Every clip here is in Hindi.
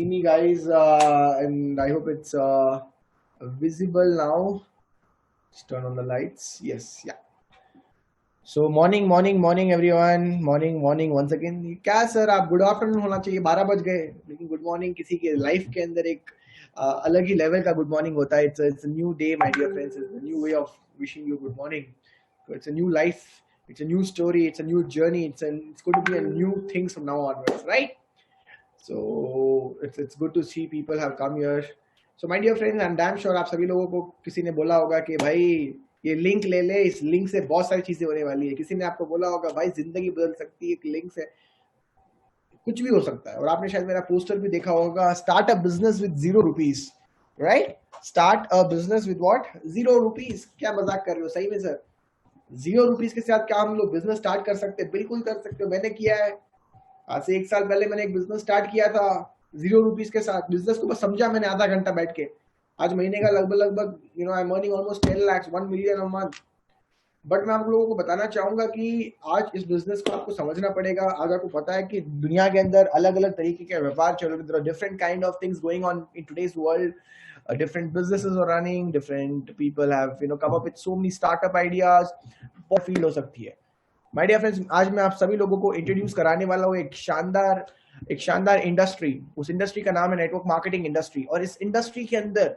Me guys, and I hope it's visible now. Just turn on the lights. Yes, yeah. So morning everyone. Morning once again. क्या सर आप गुड आफ्टरनून होना चाहिए, 12 बज गए, लेकिन गुड मॉर्निंग किसी के लाइफ के अंदर एक अलग ही लेवल का गुड मॉर्निंग होता है. It's a new day, my dear friends. It's a new way of wishing you good morning. So it's a new life. It's a new story. It's a new journey. It's going to be a new things from now onwards, right? So it's good to see people have come here. So my dear friends, I'm damn sure आप सभी लोगों को किसी ने बोला होगा कि भाई ये लिंक ले ले, इस लिंक से बहुत सारी चीजें होने वाली है. किसी ने आपको बोला होगा भाई जिंदगी बदल सकती है एक लिंक से, कुछ भी हो सकता है. और आपने शायद मेरा पोस्टर भी देखा होगा, start a business with ₹0, right? Start a business with what? ₹0. क्या मजाक कर रहे हो? सही में सर, ₹0 के साथ क्या हम लोग बिजनेस स्टार्ट कर सकते हैं? बिल्कुल कर सकते हो. मैंने किया है. आज से 1 साल पहले मैंने एक बिजनेस स्टार्ट किया था ₹0 के साथ. बिजनेस को बस समझा मैंने आधा घंटा बैठ के. आज महीने का लगभग I am earning almost 10 lakhs, 1 million a month. But मैं आप लोगों को बताना चाहूंगा कि आज इस बिजनेस को आपको समझना पड़ेगा. आज आपको पता है कि दुनिया के अंदर अलग अलग तरीके के व्यापार चल रहे हैं. Different kind of things going on in today's world. Different businesses are running. Different people have come up with so many startup ideas. बहुत फील हो सकती है. माय डियर फ्रेंड्स, आज मैं आप सभी लोगों को इंट्रोड्यूस कराने वाला हूँ एक शानदार इंडस्ट्री. उस इंडस्ट्री का नाम है नेटवर्क मार्केटिंग इंडस्ट्री. और इस इंडस्ट्री के अंदर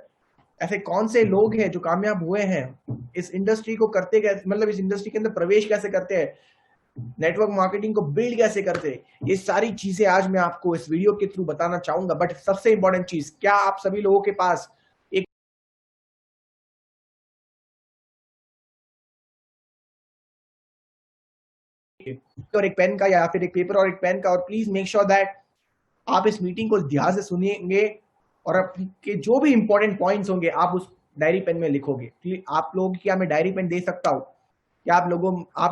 ऐसे कौन से लोग हैं जो कामयाब हुए हैं, इस इंडस्ट्री को करते कैसे, मतलब इस इंडस्ट्री के अंदर प्रवेश कैसे करते हैं, नेटवर्क मार्केटिंग को बिल्ड कैसे करते हैं, ये सारी चीजें आज मैं आपको इस वीडियो के थ्रू बताना चाहूंगा. बट सबसे इंपॉर्टेंट चीज, क्या आप सभी लोगों के पास और एक पेन का या फिर एक पेपर और एक पेन का? और प्लीज मेक श्योर दैट आप इस मीटिंग को ध्यान से सुनिएंगे और आपके जो भी इंपॉर्टेंट पॉइंट्स होंगे आप उस डायरी पेन में लिखोगे. आप लोगों की क्या मैं डायरी पेन दे सकता हूँ? क्या आप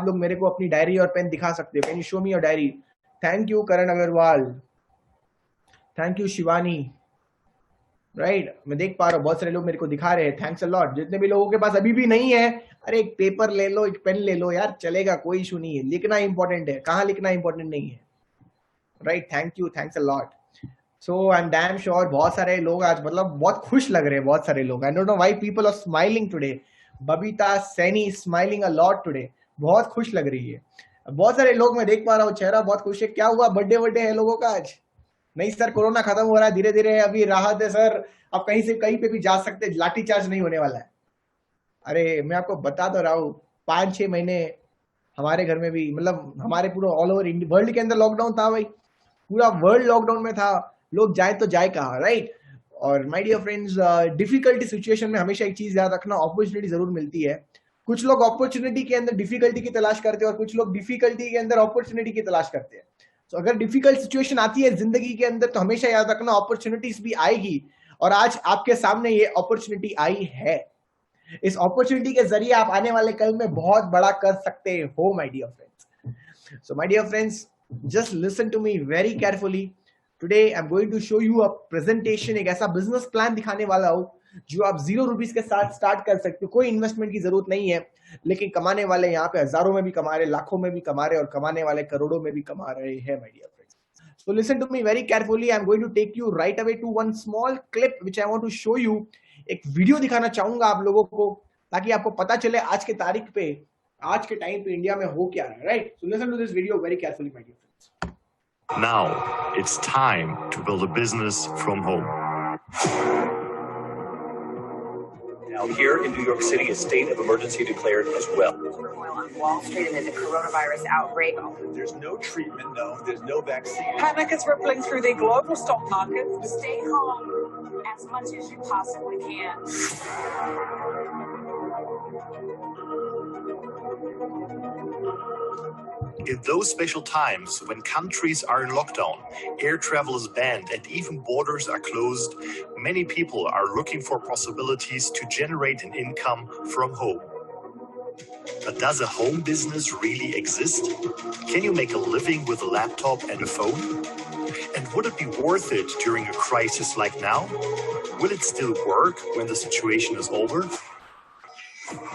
लोग मेरे को अपनी डायरी और पेन दिखा सकते हो? Can you show me your diary? Thank you Karan Agarwal, thank you Shivani, right? मैं देख पा रहा हूँ बहुत सारे लोग मेरे को दिखा रहे हैं. Thanks a lot. जितने भी लोगों के पास अभी भी नहीं है, अरे एक पेपर ले लो, एक पेन ले लो यार, चलेगा, कोई इशू नहीं है. लिखना इंपॉर्टेंट है, कहाँ लिखना इंपॉर्टेंट नहीं है, right? Thank you, thanks a lot. So I am damn sure बहुत सारे लोग आज मतलब बहुत खुश लग रहे हैं. बहुत सारे लोग, I don't know why people are smiling today. Babita Saini smiling a lot today. बहुत खुश लग रही है. बहुत सारे लोग मैं देख पा रहा हूँ, चेहरा बहुत खुश है. क्या हुआ, बर्थडे है लोगों का आज? नहीं सर, कोरोना खत्म हो रहा है धीरे धीरे, अभी राहत है सर. अब कहीं पे भी जा सकते, लाठी चार्ज नहीं होने वाला है. अरे मैं आपको बता तो रहा हूँ, 5-6 महीने हमारे घर में भी, मतलब हमारे पूरा ऑल ओवर वर्ल्ड के अंदर लॉकडाउन था भाई. पूरा वर्ल्ड लॉकडाउन में था. लोग जाए तो जाए कहाँ, राइट? और my dear friends, difficulty situation में हमेशा एक चीज याद रखना, अपॉर्चुनिटी जरूर मिलती है. कुछ लोग अपॉर्चुनिटी के अंदर डिफिकल्टी की तलाश करते हैं और कुछ लोग डिफिकल्टी के अंदर अपॉर्चुनिटी की तलाश करते हैं. तो अगर डिफिकल्ट सिचुएशन आती है जिंदगी के अंदर तो हमेशा याद रखना अपॉर्चुनिटीज भी आएगी. और आज आपके सामने ये अपॉर्चुनिटी आई है. इस अपॉर्चुनिटी के जरिए आप आने वाले कल में बहुत बड़ा कर सकते हो my dear friends. So my dear friends, just listen to me very carefully. Today I am going to show you a presentation. एक ऐसा बिजनेस प्लान दिखाने वाला हूं जो आप ₹0 के साथ स्टार्ट कर सकते हो. कोई इन्वेस्टमेंट की जरूरत नहीं है, लेकिन कमाने वाले यहाँ पे हजारों में भी कमा रहे, लाखों में भी कमा रहे और कमाने वाले करोड़ों में भी कमा रहे हैं my dear friends. So listen to me very carefully. I'm going to take you right away to one small clip which I want to show you. एक वीडियो दिखाना चाहूंगा आप लोगों को ताकि आपको पता चले आज के तारीख पे, आज के टाइम पे इंडिया में हो क्या रहा है, right? So listen to this video very carefully, my dear friends. Now it's time to build a business from home. Now here in New York City, a state of emergency declared as well. Turmoil on Wall Street amid the coronavirus outbreak. There's no treatment, no. There's no vaccine. Panic is rippling through the global stock market. Stay home as much as you possibly can. In those special times when countries are in lockdown, air travel is banned and even borders are closed, many people are looking for possibilities to generate an income from home. But does a home business really exist? Can you make a living with a laptop and a phone? And would it be worth it during a crisis like now? Will it still work when the situation is over?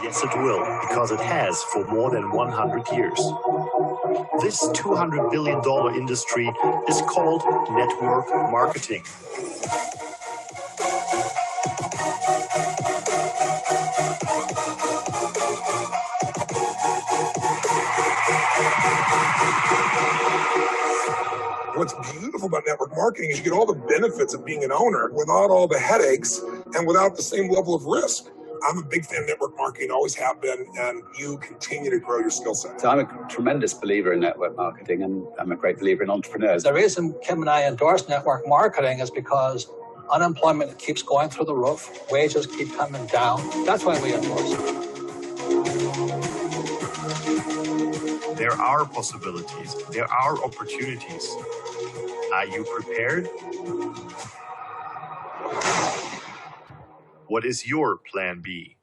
Yes, it will, because it has for more than 100 years. This $200 billion industry is called network marketing. What's beautiful about network marketing is you get all the benefits of being an owner without all the headaches and without the same level of risk. I'm a big fan of network marketing, always have been, and you continue to grow your skill set. So I'm a tremendous believer in network marketing, and I'm a great believer in entrepreneurs. The reason Kim and I endorse network marketing is because unemployment keeps going through the roof, wages keep coming down. That's why we endorse it. There are possibilities. There are opportunities. Are you prepared? What is your plan B?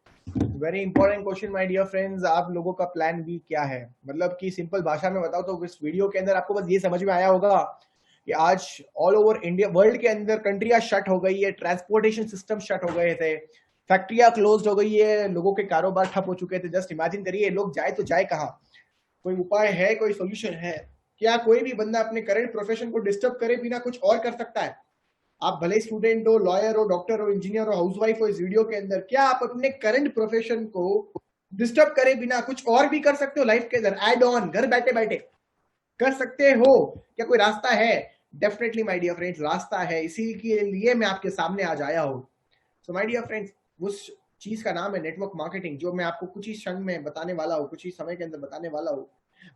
Very important question my dear friends, आप लोगों का प्लान बी क्या है? मतलब कि सिंपल भाषा में बताओ तो इस वीडियो के अंदर आपको बस ये समझ में आया होगा कि आज ऑल ओवर इंडिया, वर्ल्ड के अंदर कंट्रियां शट हो गई है, ट्रांसपोर्टेशन सिस्टम शट हो गए थे, फैक्ट्रियां क्लोज हो गई है, लोगों के कारोबार ठप हो चुके थे. जस्ट इमेजिन करिए लोग जाए तो जाए कहाँ? कोई उपाय है, कोई सोल्यूशन है क्या? कोई भी बंदा अपने करंट प्रोफेशन को डिस्टर्ब करे बिना कुछ और कर सकता है? आप भले स्टूडेंट हो, लॉयर हो, डॉक्टर हो, इंजीनियर हो, हाउसवाइफ हो, इस वीडियो के अंदर क्या आप अपने करंट प्रोफेशन को डिस्टर्ब करे बिना कुछ और भी कर सकते हो लाइफ के अंदर? एड ऑन, घर बैठे बैठे कर सकते हो क्या? कोई रास्ता है? डेफिनेटली माय डियर फ्रेंड्स, रास्ता है. इसी के लिए मैं आपके सामने आज आया हूं. सो माय डियर फ्रेंड्स, उस चीज का नाम है नेटवर्क मार्केटिंग, जो मैं आपको कुछ ही क्षण में बताने वाला हूँ, कुछ ही समय के अंदर बताने वाला हूँ.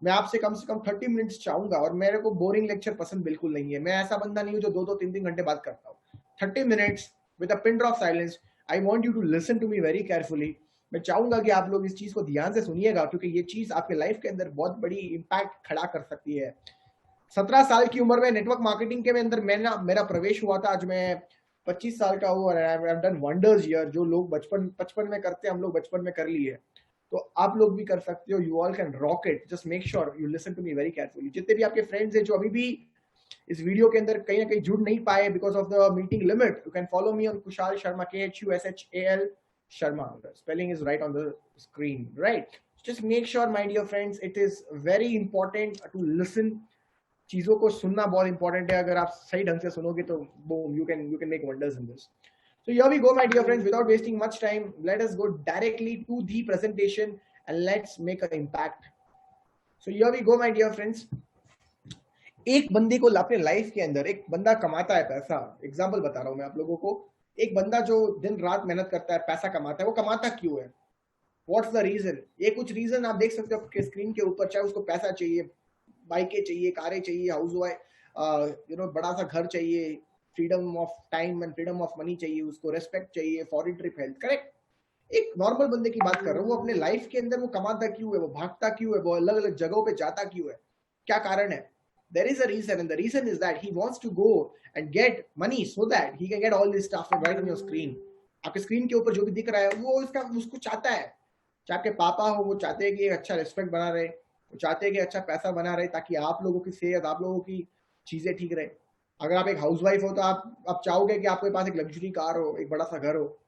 मैं आपसे कम से कम 30 मिनट्स चाहूंगा, और मेरे को बोरिंग लेक्चर पसंद बिल्कुल नहीं है. मैं ऐसा बंदा नहीं हूं जो 2-2, 3-3 घंटे बात करता हूँ. 30 minutes with a pin drop silence. I want you to listen to me very carefully. मैं चाहूंगा कि आप लोग इस चीज को ध्यान से सुनिएगा, क्योंकि ये चीज आपके लाइफ के अंदर बहुत बड़ी इंपैक्ट खड़ा कर सकती है. 17 साल की उम्र में नेटवर्क मार्केटिंग के अंदर मेरा प्रवेश हुआ था. आज मैं 25 साल का हूँ और I have done wonders here. जो लोग बचपन में करते हैं, हम लोग बचपन में कर लिए, तो आप लोग भी कर सकते हो. You all can rock it. Just make sure you listen to me very carefully. जितने भी आपके फ्रेंड्स हैं जो अभी भी इस वीडियो के अंदर कहीं ना कहीं जुड़ नहीं पाए because of the meeting limit, you can follow me on Kushal Sharma, KHUSHAL Sharma. Spelling is right on the screen, right? Just make sure my dear friends, it is very important to listen. चीजों को सुनना बहुत इंपॉर्टेंट है. अगर आप सही ढंग से सुनोगे तो boom, you can make wonders in this. So here we go, my dear friends. Without wasting much time, let us go directly to the presentation and let's make an impact. So here we go, my dear friends. एक बंदे को अपने लाइफ के अंदर, एक बंदा कमाता है पैसा. एग्जाम्पल बता रहा हूं मैं आप लोगों को. एक बंदा जो दिन रात मेहनत करता है, पैसा कमाता है, वो कमाता क्यों है? What's the reason? ये कुछ रीजन आप देख सकते हो स्क्रीन के ऊपर. चाहे उसको पैसा चाहिए, बाइकें चाहिए, कारें चाहिए, हाउस वाइफ, बड़ा सा घर चाहिए, freedom of time and freedom of money चाहिए, उसको रेस्पेक्ट चाहिए, फॉरेन ट्रिप, हेल्थ. करेक्ट? एक नॉर्मल बंदे की बात कर रहा हूँ. वो अपने लाइफ के अंदर वो कमाता क्यों है? वो भागता क्यों है? वो अलग अलग जगहों पे जाता क्यों है? क्या कारण है? There is a reason, and the reason is that he wants to go and get money so that he can get all this stuff right on your screen. आपके स्क्रीन के ऊपर जो भी दिख रहा है वो उसको चाहता है. चाहे आपके पापा हो, वो चाहते हैं कि एक अच्छा रिस्पेक्ट बना रहे, वो चाहते हैं कि अच्छा पैसा बना रहे, ताकि आप लोगों की सेहत, आप लोगों की चीजें ठीक रहे. अगर आप एक हाउसवाइफ हो तो आप चाहोगे कि आपके पास एक लग्जरी कार हो, एक बड़ा सा घर हो.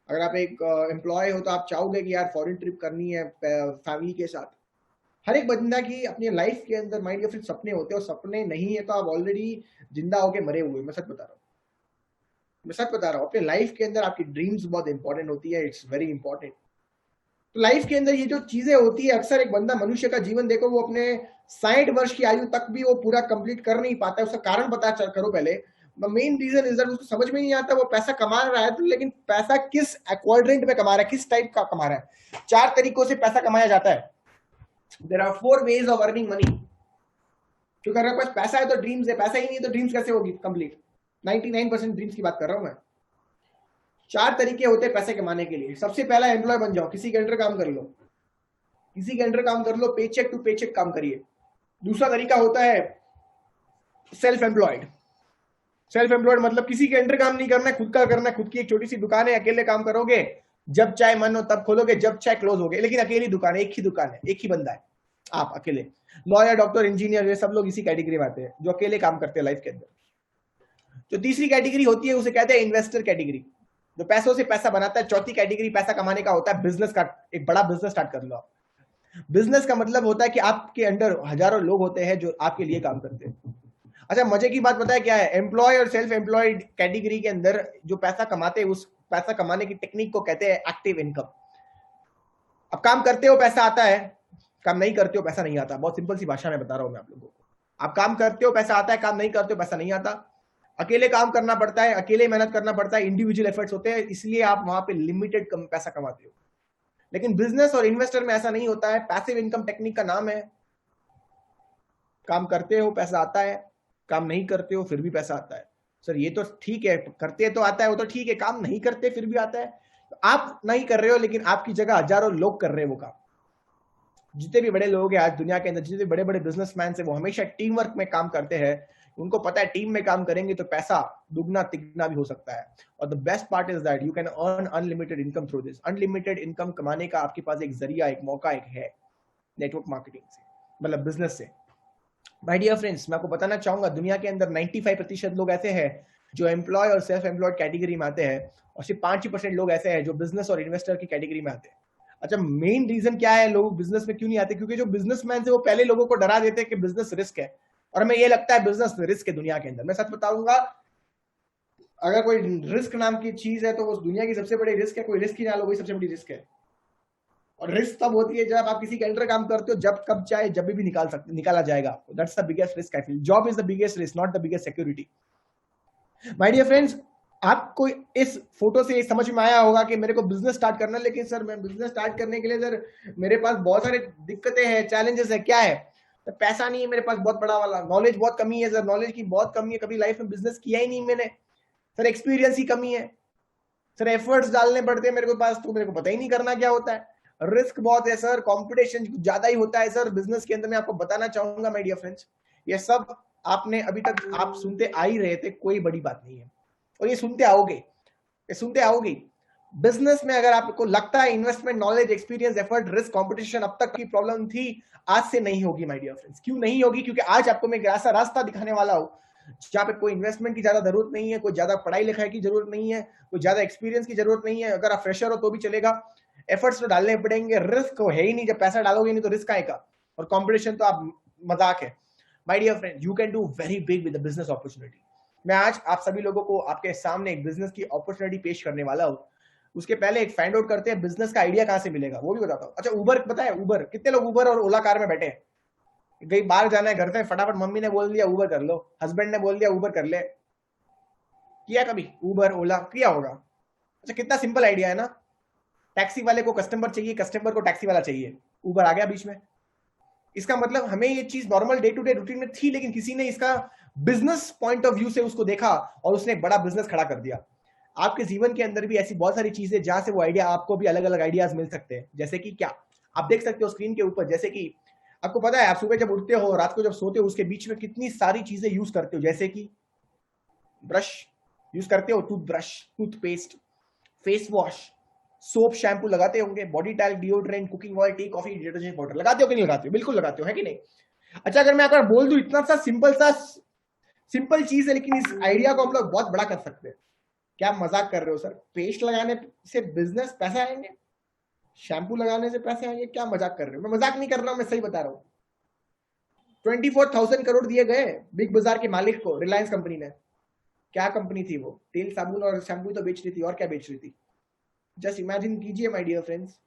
अगर आप एक एम्प्लॉय हो तो आप चाहोगे कि यार फॉरेन ट्रिप करनी है फैमिली के साथ. हर एक बंदा की अपनी लाइफ के अंदर माइंड या फिर सपने होते हैं, और सपने नहीं है तो आप ऑलरेडी जिंदा होके मरे हुए. मैं सच बता रहा हूँ. अपने लाइफ के अंदर आपकी ड्रीम्स बहुत इंपॉर्टेंट होती है. It's very important. तो लाइफ के अंदर ये जो चीजें होती है, अक्सर एक बंदा, मनुष्य का जीवन देखो, वो अपने 60 वर्ष की आयु तक भी वो पूरा कंप्लीट कर नहीं पाता है. उसका कारण पता करो पहले. मेन रीजन इज दैट उसको समझ में नहीं आता वो पैसा कमा रहा है, तो लेकिन पैसा किस क्वाड्रेंट में कमा रहा है, किस टाइप का कमा रहा है. 4 तरीकों से पैसा कमाया जाता है. There are 4 ways of earning money. क्योंकि अगर पास पैसा है तो ड्रीम्स है, पैसा ही नहीं है तो ड्रीम्स कैसे होगी कंप्लीट? 99% ड्रीम्स की बात कर रहा हूं मैं. 4 तरीके होते हैं पैसे कमाने के लिए. सबसे पहला, एम्प्लॉय बन जाओ, किसी के अंडर काम कर लो. पे चेक टू पे चेक काम करिए. दूसरा तरीका होता है सेल्फ एम्प्लॉयड. सेल्फ एम्प्लॉयड मतलब किसी के अंडर काम नहीं करना है, खुद का करना है. खुद की एक छोटी सी दुकान है, अकेले काम करोगे, जब चाहे मन हो तब खोलोगे, जब चाहे क्लोज होगे. लेकिन अकेली दुकान है, एक ही दुकान है, एक ही बंदा है, आप अकेले. लॉयर, डॉक्टर, इंजीनियर, ये सब लोग इसी कैटेगरी में आते हैं, जो अकेले काम करते हैं लाइफ के अंदर. जो तीसरी कैटेगरी होती है उसे कहते हैं इन्वेस्टर कैटेगरी, जो पैसों से पैसा बनाता है. चौथी कैटेगरी पैसा कमाने का होता है बिजनेस का. एक बड़ा बिजनेस स्टार्ट कर लो आप. बिजनेस का मतलब होता है कि आपके अंडर हजारों लोग होते हैं जो आपके लिए काम करते हैं। अच्छा, मजे की बात पता है क्या है? एम्प्लॉय और सेल्फ एम्प्लॉयड कैटेगरी के अंदर जो पैसा कमाते हैं, उस पैसा कमाने की टेक्निक को कहते हैं एक्टिव इनकम। अब काम करते हो पैसा आता है, काम नहीं करते हो पैसा नहीं आता। बहुत सिंपल सी भाषा में बता रहा हूं मैं आप लोगों को। आप काम करते हो पैसा आता है, काम नहीं करते हो पैसा नहीं आता। अकेले काम करना पड़ता है, अकेले मेहनत करना पड़ता है, इंडिविजुअल एफर्ट्स होते हैं, इसलिए आप वहां पे लिमिटेड पैसा कमाते हो। लेकिन बिजनेस और इन्वेस्टर में ऐसा नहीं होता है। पैसिव इनकम टेक्निक का नाम है, काम करते हो पैसा आता है, काम नहीं करते हो फिर भी पैसा आता है। सर ये तो ठीक है, करते तो आता है वो तो ठीक है, काम नहीं करते फिर भी आता है। तो आप नहीं कर रहे हो, लेकिन आपकी जगह हजारों लोग कर रहे हैं वो काम। जितने भी बड़े लोग हैं आज दुनिया के अंदर, जितने बड़े बड़े बिजनेसमैन है, वो हमेशा टीम वर्क में काम करते हैं। उनको पता है टीम में काम करेंगे तो पैसा दुगना तिगना भी हो सकता है। और the best part is that you can earn unlimited income through this. Unlimited income कमाने का आपके पास एक जरिया, एक मौका, एक है नेटवर्क मार्केटिंग से, मतलब बिजनेस से। माय डियर फ्रेंड्स, मैं आपको बताना चाहूंगा दुनिया के अंदर 95% लोग ऐसे हैं जो एम्प्लॉय और सेल्फ एम्प्लॉयड कैटेगरी में आते हैं, और सिर्फ 5% लोग ऐसे हैं जो बिजनेस और इन्वेस्टर की कैटेगरी में आते हैं। अच्छा, मेन रीजन क्या है लोग बिजनेस में क्यों नहीं आते? क्योंकि जो बिजनेसमैन है वो पहले लोगों को डरा देते हैं कि बिजनेस रिस्क है, और हमें ये लगता है बिजनेस रिस्क है दुनिया के अंदर। मैं सच बताऊंगा, अगर कोई रिस्क नाम की चीज है तो वो दुनिया की सबसे बड़ी रिस्क है। कोई रिस्क ही ना लो, वही सबसे बड़ी रिस्क है। और रिस्क तब होती है जब आप किसी के अंडर काम करते हो, जब कब चाहे जब भी निकाला जाएगा आपको। That's the biggest risk I feel. Job is the biggest risk, not the biggest security. My dear friends, आपको इस फोटो से समझ में आया होगा कि मेरे को बिजनेस स्टार्ट करना है, लेकिन सर मैं बिजनेस स्टार्ट करने के लिए सर मेरे पास बहुत सारे दिक्कतें हैं, चैलेंजेस है। क्या है? तो पैसा नहीं है मेरे पास बहुत बड़ा वाला, नॉलेज बहुत कमी है सर, नॉलेज की बहुत कमी है, कभी लाइफ में बिजनेस किया ही नहीं मैंने सर, एक्सपीरियंस ही कमी है सर, एफर्ट्स डालने पड़ते हैं मेरे को पास, तो मेरे को पता ही नहीं करना क्या होता है, रिस्क बहुत है सर, कंपटीशन ज्यादा ही होता है सर बिजनेस के अंदर। मैं आपको बताना चाहूंगा माय डियर फ्रेंड्स, ये सब आपने अभी तक आप सुनते आ ही रहे थे, कोई बड़ी बात नहीं है, और ये सुनते आओगे। बिजनेस में अगर आपको लगता है investment, knowledge, experience, effort, risk, competition अब तक की प्रॉब्लम थी, आज से नहीं होगी माय डियर फ्रेंड्स। क्यों नहीं होगी? क्योंकि आज आपको मैं एक ऐसा रास्ता दिखाने वाला हूं जहां पे कोई इन्वेस्टमेंट की ज्यादा जरूरत नहीं है, कोई ज्यादा पढ़ाई लिखाई की जरूरत नहीं है, कोई ज्यादा एक्सपीरियंस की जरूरत नहीं है। अगर आप फ्रेशर हो तो भी चलेगा, एफर्ट्स तो डालने पड़ेंगे, रिस्क है ही नहीं, जब पैसा डालोगे नहीं तो रिस्क आएगा, और कंपटीशन तो आप मजाक है। My dear friend, you can do very big with the business opportunity. मैं आज आप सभी लोगों को आपके सामने एक बिजनेस की अपॉर्चुनिटी पेश करने वाला हूं। उसके पहले एक फाइंड आउट करते हैं बिजनेस का आइडिया कहां से मिलेगा, वो भी बताता हूं। अच्छा, उबर पता है? उबर, कितने लोग उबर और ओला कार में बैठे हैं? कहीं बाहर जाना है घर से, फटाफट मम्मी ने बोल दिया उबर कर लो, हस्बैंड ने बोल दिया उबर कर ले, किया कभी उबर ओला? किया होगा। अच्छा, कितना सिंपल आइडिया है ना। टैक्सी वाले को कस्टमर चाहिए, कस्टमर को टैक्सी वाला चाहिए, उबर आ गया बीच में। इसका मतलब हमें ये चीज normal day to day routine में थी, लेकिन किसी ने इसका बिजनेस पॉइंट ऑफ व्यू से उसको देखा और उसने एक बड़ा बिजनेस खड़ा कर दिया। आपके जीवन के अंदर भी ऐसी बहुत सारी चीजें जहां से वो आइडिया, आपको भी अलग अलग आइडियाज मिल सकते हैं। जैसे कि क्या आप देख सकते हो स्क्रीन के ऊपर, जैसे कि आपको पता है आप सुबह जब उठते हो, रात को जब सोते हो, उसके बीच में कितनी सारी चीजें यूज करते हो। जैसे कि ब्रश यूज करते हो, toothbrush, toothpaste, face wash, soap, shampoo लगाते होंगे, body tile, deodorant, cooking oil, T, coffee, detergent powder लगाते हो कि नहीं लगाते हो? बिल्कुल लगाते हो, है कि नहीं? अच्छा, अगर मैं अगर बोल दूं इतना सा सिंपल चीज है, लेकिन इस आइडिया को हम लोग बहुत बड़ा कर सकते हैं। क्या आप मजाक कर रहे हो सर? पेस्ट लगाने से बिजनेस पैसे आएंगे, शैम्पू लगाने से पैसे आएंगे? क्या मजाक कर रहे हो? मैं मजाक नहीं कर रहा हूं, मैं सही बता रहा हूं। 24,000 करोड़ दिए गए बिग बाजार के मालिक को, रिलायंस कंपनी ने। क्या कंपनी थी वो? तेल, साबुन और शैम्पू तो बेच रही थी, और क्या बेच रही थी? जस्ट इमेजिन कीजिए माय डियर फ्रेंड्स,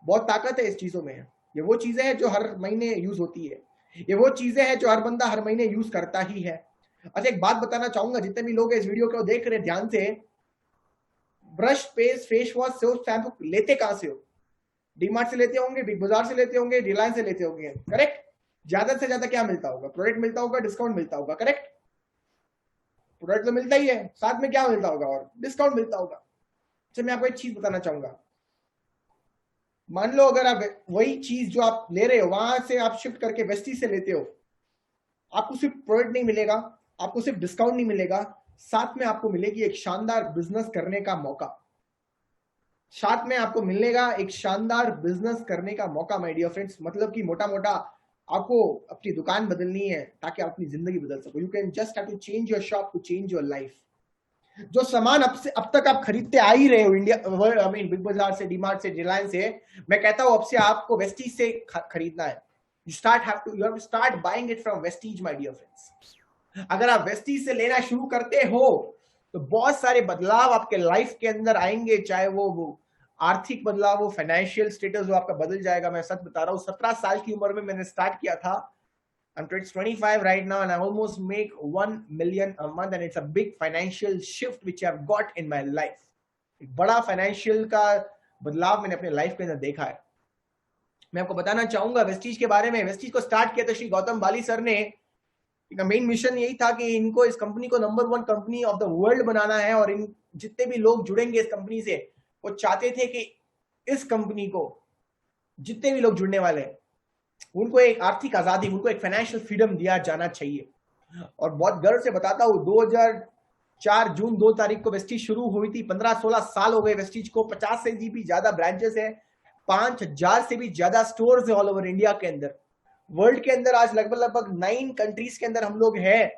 बहुत ताकत है इस चीजों में। ये वो चीजें हैं जो हर महीने यूज होती है, ये वो चीजें हैं जो हर बंदा हर महीने यूज करता ही है। अच्छा, एक बात बताना चाहूंगा, जितने भी लोग इस वीडियो को देख रहे हैं ध्यान से, brush, paste, face wash, soap, shampoo लेते कहां से हो? डीमार्ट से लेते होंगे, बिग बाजार से लेते होंगे, रिलायंस से लेते होंगे, करेक्ट? ज्यादा से ज्यादा क्या मिलता होगा? प्रोडक्ट मिलता होगा, डिस्काउंट मिलता होगा, करेक्ट? प्रोडक्ट तो मिलता ही है, साथ में क्या मिलता होगा? और डिस्काउंट मिलता होगा। अच्छा, मैं आपको एक चीज बताना चाहूंगा, मान लो अगर आप वही चीज जो आप ले रहे हो वहां से आप शिफ्ट करके वेस्टी से लेते हो, आपको सिर्फ प्रोडक्ट नहीं मिलेगा, आपको सिर्फ डिस्काउंट नहीं मिलेगा, साथ में आपको मिलेगी एक शानदार बिजनेस करने का मौका। साथ में आपको मिलेगा एक शानदार बिजनेस करने का मौका माय डियर फ्रेंड्स। मतलब कि मोटा मोटा आपको अपनी दुकान बदलनी है ताकि आप अपनी जिंदगी बदल सको। You can just have to change your shop to change your life. जो सामान अब तक आप खरीदते आ ही रहे हो इंडिया, आई मीन बिग बाजार से, डीमार्ट से, रिलायंस से, मैं कहता हूं अब से आपको वेस्टीज से खरीदना है। You have to start buying it from Vestige my dear friends. अगर आप वेस्टीज से लेना शुरू करते हो तो बहुत सारे बदलाव आपके लाइफ के अंदर आएंगे, चाहे वो आर्थिक बदलाव हो, फाइनेंशियल स्टेटस हो, आपका बदल जाएगा। मैं सच बता रहा हूँ, 17 साल की उम्र में मैंने स्टार्ट किया था। I'm 25 right now and I almost make 1 million a month and it's a big financial shift which I've got in my life. एक बड़ा फाइनेंशियल का बदलाव मैंने अपने लाइफ के अंदर देखा है। मैं आपको बताना चाहूंगा वेस्टीज के बारे में। वेस्टीज को स्टार्ट किया था श्री गौतम बाली सर ने। इनका मेन मिशन यही था कि इनको, इस कंपनी को number 1 company of the world बनाना है, और इन जितने भी लोग जुड़ेंगे इस कंपनी से, वो चाहते थे कि इस कंपनी को जितने भी लोग जुड़ने वाले हैं उनको एक आर्थिक आजादी, उनको एक फाइनेंशियल फ्रीडम दिया जाना चाहिए। और बहुत गर्व से बताता हूँ, 2004 जून 2 तारीख को वेस्टीज शुरू हुई थी। 15-16 साल हो गए वेस्टीज को। 50 से भी ज्यादा ब्रांचेस है, 5000 से भी ज्यादा स्टोर्स है ऑल ओवर इंडिया के अंदर। वर्ल्ड के अंदर आज लगभग 9 कंट्रीज के अंदर हम लोग हैं।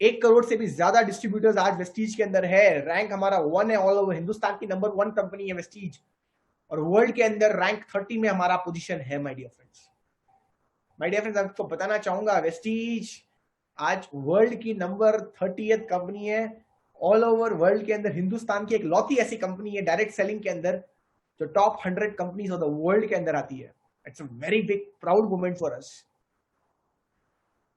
1 करोड़ से भी ज्यादा डिस्ट्रीब्यूटर्स आज वेस्टीज के अंदर है। रैंक हमारा 1 है ऑल ओवर। हिंदुस्तान की नंबर 1 कंपनी है वेस्टीज, और वर्ल्ड के अंदर रैंक 30 में हमारा पोजीशन है my dear friends. My dear friends, आपको बताना चाहूंगा वेस्टीज आज वर्ल्ड की नंबर 30th कंपनी है ऑल ओवर वर्ल्ड के अंदर। हिंदुस्तान की एक लौती ऐसी कंपनी है डायरेक्ट सेलिंग के अंदर जो top 100 companies of the world के अंदर आती है। It's a very big proud moment for us.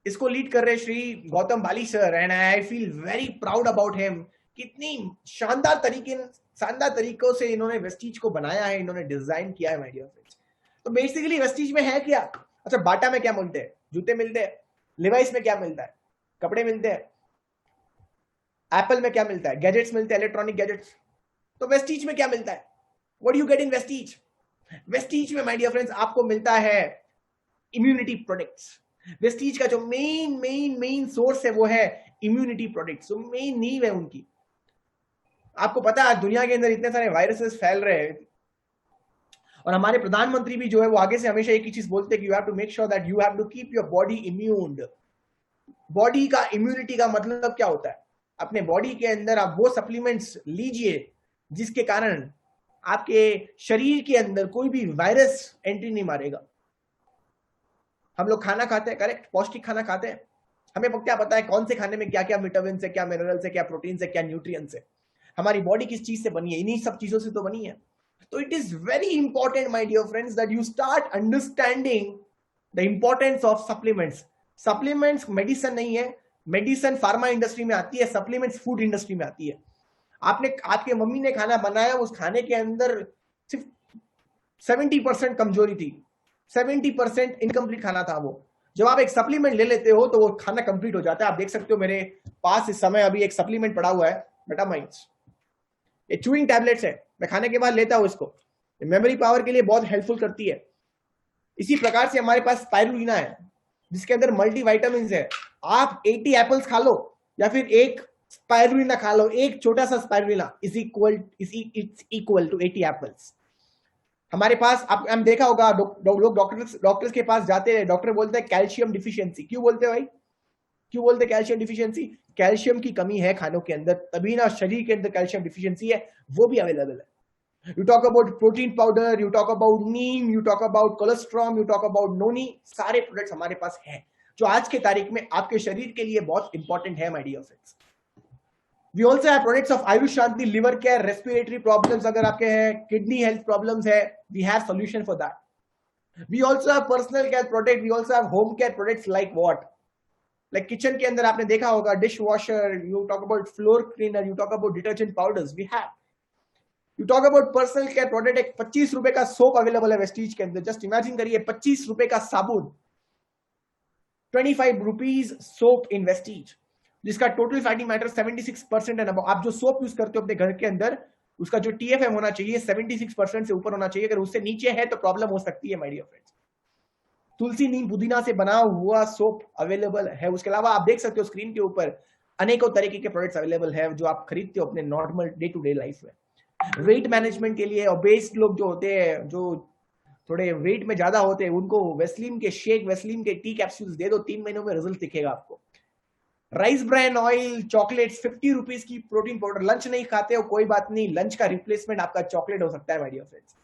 इसको लीड कर रहे Shri Gautam Bali sir, and I feel very proud about him. कितनी शानदार तरीकों से इन्होंने वेस्टीज को बनाया है, इन्होंने डिजाइन किया है माय डियर फ्रेंड्स। तो बेसिकली वेस्टीज में है क्या? अच्छा, बाटा में क्या मिलते हैं? जूते मिलते हैं। लिवाइस में क्या मिलता है? कपड़े मिलते हैं। एप्पल में क्या मिलता है? गैजेट्स मिलते हैं, इलेक्ट्रॉनिक गैजेट्स। तो वेस्टीज में क्या मिलता है? What do you get in Vestige? Vestige में माय डियर फ्रेंड्स आपको मिलता है इम्यूनिटी प्रोडक्ट्स। वेस्टीज का जो मेन सोर्स है वो है इम्यूनिटी प्रोडक्ट्स। जो मेन नींव है उनकी। आपको पता है दुनिया के अंदर इतने सारे वायरसेस फैल रहे हैं, और हमारे प्रधानमंत्री भी जो है वो आगे से हमेशा एक ही चीज बोलते हैं कि you have to make sure that you have to keep your body immuned. Body का इम्यूनिटी का मतलब क्या होता है? अपने बॉडी के अंदर आप वो सप्लीमेंट्स लीजिए जिसके कारण आपके शरीर के अंदर कोई भी वायरस एंट्री नहीं मारेगा। हम लोग खाना खाते हैं, करेक्ट, पौष्टिक खाना खाते हैं। हमें क्या पता है कौन से खाने में क्या क्या विटामिन है, क्या मिनरल्स है, क्या प्रोटीन है, क्या न्यूट्रिएंट्स है। हमारी बॉडी किस चीज से बनी है? इन्हीं सब चीजों से तो बनी है। So it is very important, my dear friends, that you start understanding the importance of supplements. Supplements medicine नहीं है। मेडिसिन फार्मा इंडस्ट्री में आती है, सप्लीमेंट्स फूड इंडस्ट्री में आती है। आपके मम्मी ने खाना बनाया, उस खाने के अंदर सिर्फ 70% कमजोरी थी, 70% इनकम्प्लीट खाना था वो। जब आप एक सप्लीमेंट ले लेते हो तो वो खाना कंप्लीट हो जाता है। आप देख सकते हो मेरे पास इस समय अभी एक सप्लीमेंट पड़ा हुआ है, बेटामाइंस। ये च्यूइंग टैबलेट्स है, मैं खाने के बाद लेता हूं इसको। मेमोरी पावर के लिए बहुत हेल्पफुल करती है। इसी प्रकार से हमारे पास स्पाइरुलिना है जिसके अंदर मल्टीविटामिन्स है। आप 80 एप्पल्स खा लो या फिर एक स्पाइरुलिना खा लो, एक छोटा सा spirulina is equal to 80 apples. हमारे पास हम देखा होगा लोग डॉक्टर्स के पास जाते हैं, डॉक्टर बोलते हैं कैल्शियम डिफिशियंसी। क्यों बोलते हैं भाई? क्यों बोलते हैं कैल्शियम डिफिशियंसी? कैल्शियम की कमी है खानों के अंदर, तभी ना शरीर के अंदर कैल्शियम डिफिशियंसी है, वो भी अवेलेबल है। You talk about protein powder, you talk about neem, you talk about cholesterol, you talk about noni, सारे प्रोडक्ट्स हमारे पास हैं जो आज के तारीख में आपके शरीर के लिए बहुत इंपॉर्टेंट है my dear friends. We also have products of Ayush Shanti, liver care, respiratory problems अगर आपके हैं, किडनी हेल्थ प्रॉब्लम्स है, we have solution for that. We also have personal care product, we also have home care products like what, like kitchen के अंदर आपने देखा होगा dish washer, you talk about floor cleaner, you talk about detergent powders, we have. You talk about personal care product, एक 25 रुपए का सोप अवेलेबल है वेस्टीज के अंदर। जस्ट इमेजिन करिए 25 रुपए का साबुन, 25 रुपीज सोप इन वेस्टीज, जिसका टोटल फैटी मैटर 76% है। आप जो सोप यूज करते हो अपने घर के अंदर, उसका जो TFM होना चाहिए 76% से ऊपर होना चाहिए। अगर उससे नीचे है तो प्रॉब्लम हो सकती है माय डियर फ्रेंड्स। तुलसी, नीम, पुदीना से बना हुआ सोप अवेलेबल है। उसके अलावा आप देख सकते हो स्क्रीन के ऊपर अनेकों तरीके के प्रोडक्ट्स अवेलेबल है जो आप खरीदते हो अपने normal day to day life में। वेट मैनेजमेंट के लिए ओबेस लोग जो होते हैं, जो थोड़े वेट में ज्यादा होते हैं, उनको वेस्लिन के शेक, वेस्लिन के टी कैप्सूल्स दे दो, 3 महीनों में रिजल्ट दिखेगा आपको। Rice bran oil, chocolates, 50 rupees की प्रोटीन पाउडर। लंच नहीं खाते हो कोई बात नहीं, लंच का रिप्लेसमेंट आपका चॉकलेट हो सकता है my dear friends.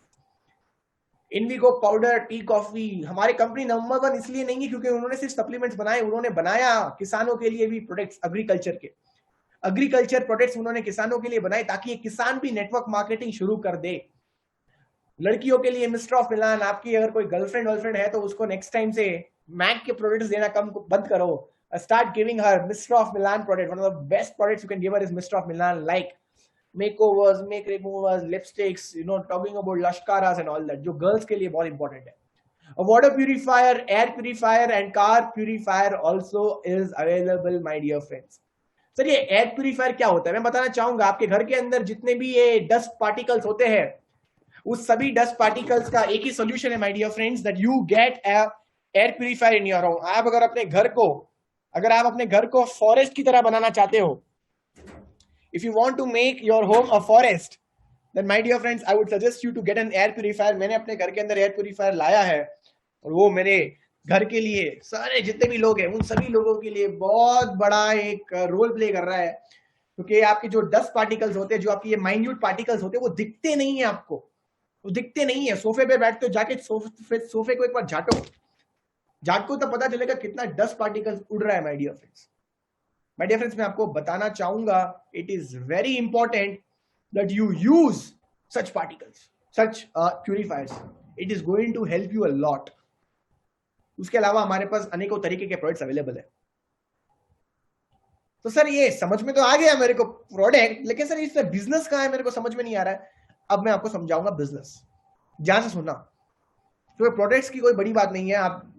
Invigo powder, tea, coffee, हमारी कंपनी नंबर 1 इसलिए नहीं है क्योंकि उन्होंने सिर्फ सप्लीमेंट्स बनाए, उन्होंने बनाया किसानों के लिए भी प्रोडक्ट्स, एग्रीकल्चर प्रोडक्ट्स उन्होंने किसानों के लिए बनाए ताकि एक किसान भी नेटवर्क मार्केटिंग शुरू कर दे। लड़कियों के लिए मिस्टर ऑफ मिलान, आपकी अगर कोई गर्लफ्रेंड है तो उसको नेक्स्ट टाइम से मैक के प्रोडक्ट्स देना बंद करो। Start giving her Mr. of Milan product. One of the best products you can give her is Mr. of Milan, like makeovers, make removers, lipsticks, talking about lashkaras and all that, जो girls के लिए बहुत important है. A water purifier, air purifier and car purifier also is available, my dear friends. Sir ये एयर प्यूरिफायर क्या होता है मैं बताना चाहूंगा। आपके घर के अंदर जितने भी ये डस्ट पार्टिकल्स होते हैं, उस सभी डस्ट पार्टिकल्स का एक ही सोल्यूशन है my dear friends, that you get air purifier in your home. आप अगर आप अपने घर को फॉरेस्ट की तरह बनाना चाहते हो, if you want to make your home a forest, then my dear friends I would suggest you to get an air purifier. मैंने अपने घर के अंदर एयर प्यूरिफायर लाया है और वो मेरे घर के लिए, सारे जितने भी लोग हैं उन सभी लोगों के लिए बहुत बड़ा एक रोल प्ले कर रहा है, क्योंकि आपके जो डस्ट पार्टिकल्स होते हैं, जो आपके ये माइन्यूट पार्टिकल्स होते हैं, वो दिखते नहीं है आपको, वो दिखते नहीं है। सोफे पे बैठते हो, जाके सोफे को एक बार झाटको तो पता चलेगा कितना डस्ट पार्टिकल्स उड़ रहा है माय डियर फ्रेंड्स। मैं आपको बताना चाहूंगा, it is very important that you use such particles, such purifiers. It is going to help you a lot. उसके अलावा हमारे पास अनेकों तरीके के प्रोडक्ट्स अवेलेबल है। तो सर ये समझ में तो आ गया मेरे को प्रोडक्ट, लेकिन सर इससे बिजनेस कहाँ है मेरे को समझ में नहीं आ रहा है। अब मैं आपको समझाऊंगा बिजनेस, ध्यान से सुनना। तो प्रोडक्ट्स की कोई बड़ी बात नहीं है, आप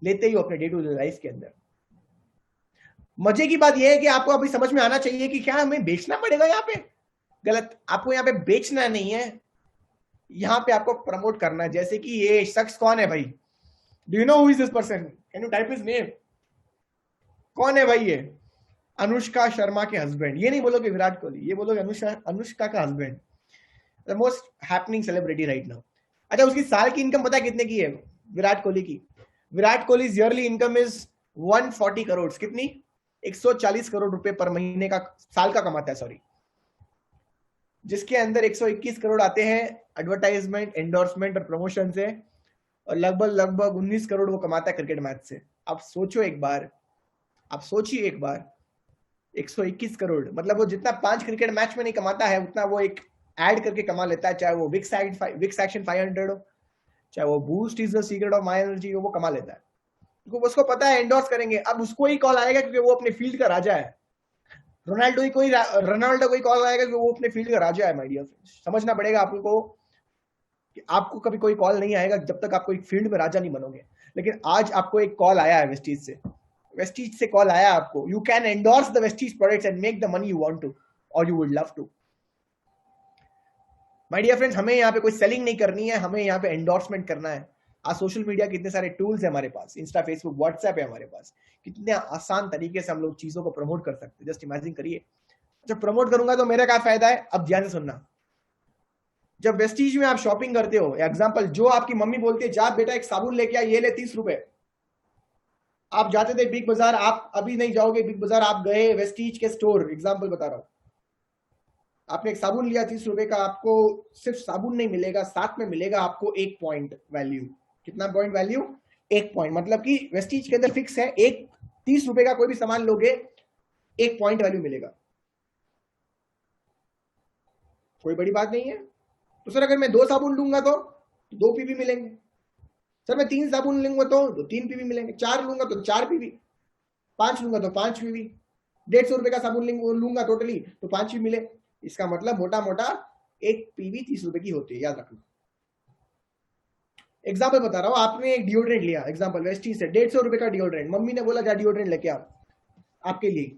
लेते ही हो अपने डे टू डे लाइफ के अंदर। मजे की बात यह है कि आपको अभी समझ में आना चाहिए कि क्या हमें बेचना पड़ेगा यहाँ पे। गलत, आपको यहाँ पे बेचना नहीं है, यहाँ पे आपको प्रमोट करना है। जैसे कि ये शख्स कौन है भाई, do you know who is this person, can you type his name? कौन है भाई ये? अनुष्का शर्मा के हस्बैंड। ये नहीं बोलोगे विराट कोहली, ये बोलोगे अनुष्का का husband, the most happening celebrity right now. अच्छा, उसकी साल की इनकम पता है कितने की है विराट कोहली की? Virat Kohli yearly income is 140 crore. कितनी? 140 करोड़ रुपए पर महीने का, साल का कमाता है, सॉरी, जिसके अंदर 121 करोड़ आते हैं एडवर्टाइजमेंट, एंडोर्समेंट और प्रमोशन से, और लगभग 19 करोड़ वो कमाता है क्रिकेट मैच से। आप सोचिए एक बार, 121 करोड़, मतलब वो जितना 5 क्रिकेट मैच में नहीं कमाता है, उतना वो एक ऐड करके कमा लेता है। चाहे वो विक्स एक्शन 500 हो, चाहे वो boost is the secret of my energy हो, वो कमा लेता है। क्योंकि उसको पता है एंडोर्स करेंगे, अब उसको ही कॉल आएगा क्योंकि वो अपने फील्ड का राजा है। रोनाल्डो कोई कॉल आएगा क्योंकि वो अपने फील्ड का राजा है। माय डियर फ्रेंड्स, समझना पड़ेगा आपको कि आपको कभी कोई कॉल नहीं आएगा जब तक आप कोई फील्ड में राजा नहीं बनोगे। लेकिन आज आपको एक कॉल आया है वेस्टीज से कॉल आया आपको। You can endorse the Vestige products and make the money you want to, और you would love to. My dear friends, हमें यहाँ पे कोई सेलिंग नहीं करनी है, हमें यहाँ पे एंडोर्समेंट करना है। आज सोशल मीडिया के इतने सारे टूल्स है हमारे पास, इंस्टा, फेसबुक, व्हाट्सएप है हमारे पास, कितने आसान तरीके से हम लोग चीजों को प्रमोट कर सकते हैं। जस्ट इमेजिन करिए, जब प्रमोट करूंगा तो मेरा क्या फायदा है। अब ध्यान से सुनना, जब वेस्टीज में आप शॉपिंग करते हो, एग्जाम्पल, जो आपकी मम्मी बोलती है जा बेटा एक साबुन लेके आ, ये ले 30 रुपए। आप जाते थे बिग बाजार, आप अभी नहीं जाओगे बिग बाजार, आप गए वेस्टीज के स्टोर, एग्जाम्पल बता रहा हूं, आपने एक साबुन लिया 30 रुपए का, आपको सिर्फ साबुन नहीं मिलेगा, साथ में मिलेगा आपको 1 पॉइंट वैल्यू। कितना पॉइंट वैल्यू? 1 पॉइंट। मतलब कि वेस्टीज के अंदर फिक्स है, एक 30 रुपए का कोई भी सामान लोगे 1 पॉइंट वैल्यू मिलेगा। कोई बड़ी बात नहीं है। तो सर अगर मैं 2 साबुन लूंगा तो 2 पीवी मिलेंगे। सर मैं 3 साबुन लूंगा तो 3 पीवी मिलेंगे। 4 लूंगा तो 4 पीवी, 5 लूंगा तो 5 पीवी, 150 रुपए का साबुन लूंगा टोटली तो 5 पीवी मिले। इसका मतलब मोटा मोटा 1 पीवी 30 रुपए की होती है, याद रखना। एग्जाम्पल बता रहा हूं, आपने एक डिओड्रेंट लिया, एग्जाम्पल वेस्टीज से 150 रुपए का डिओड्रेंट, मम्मी ने बोला जा डिओड्रेंट लेके आ, आपके लिए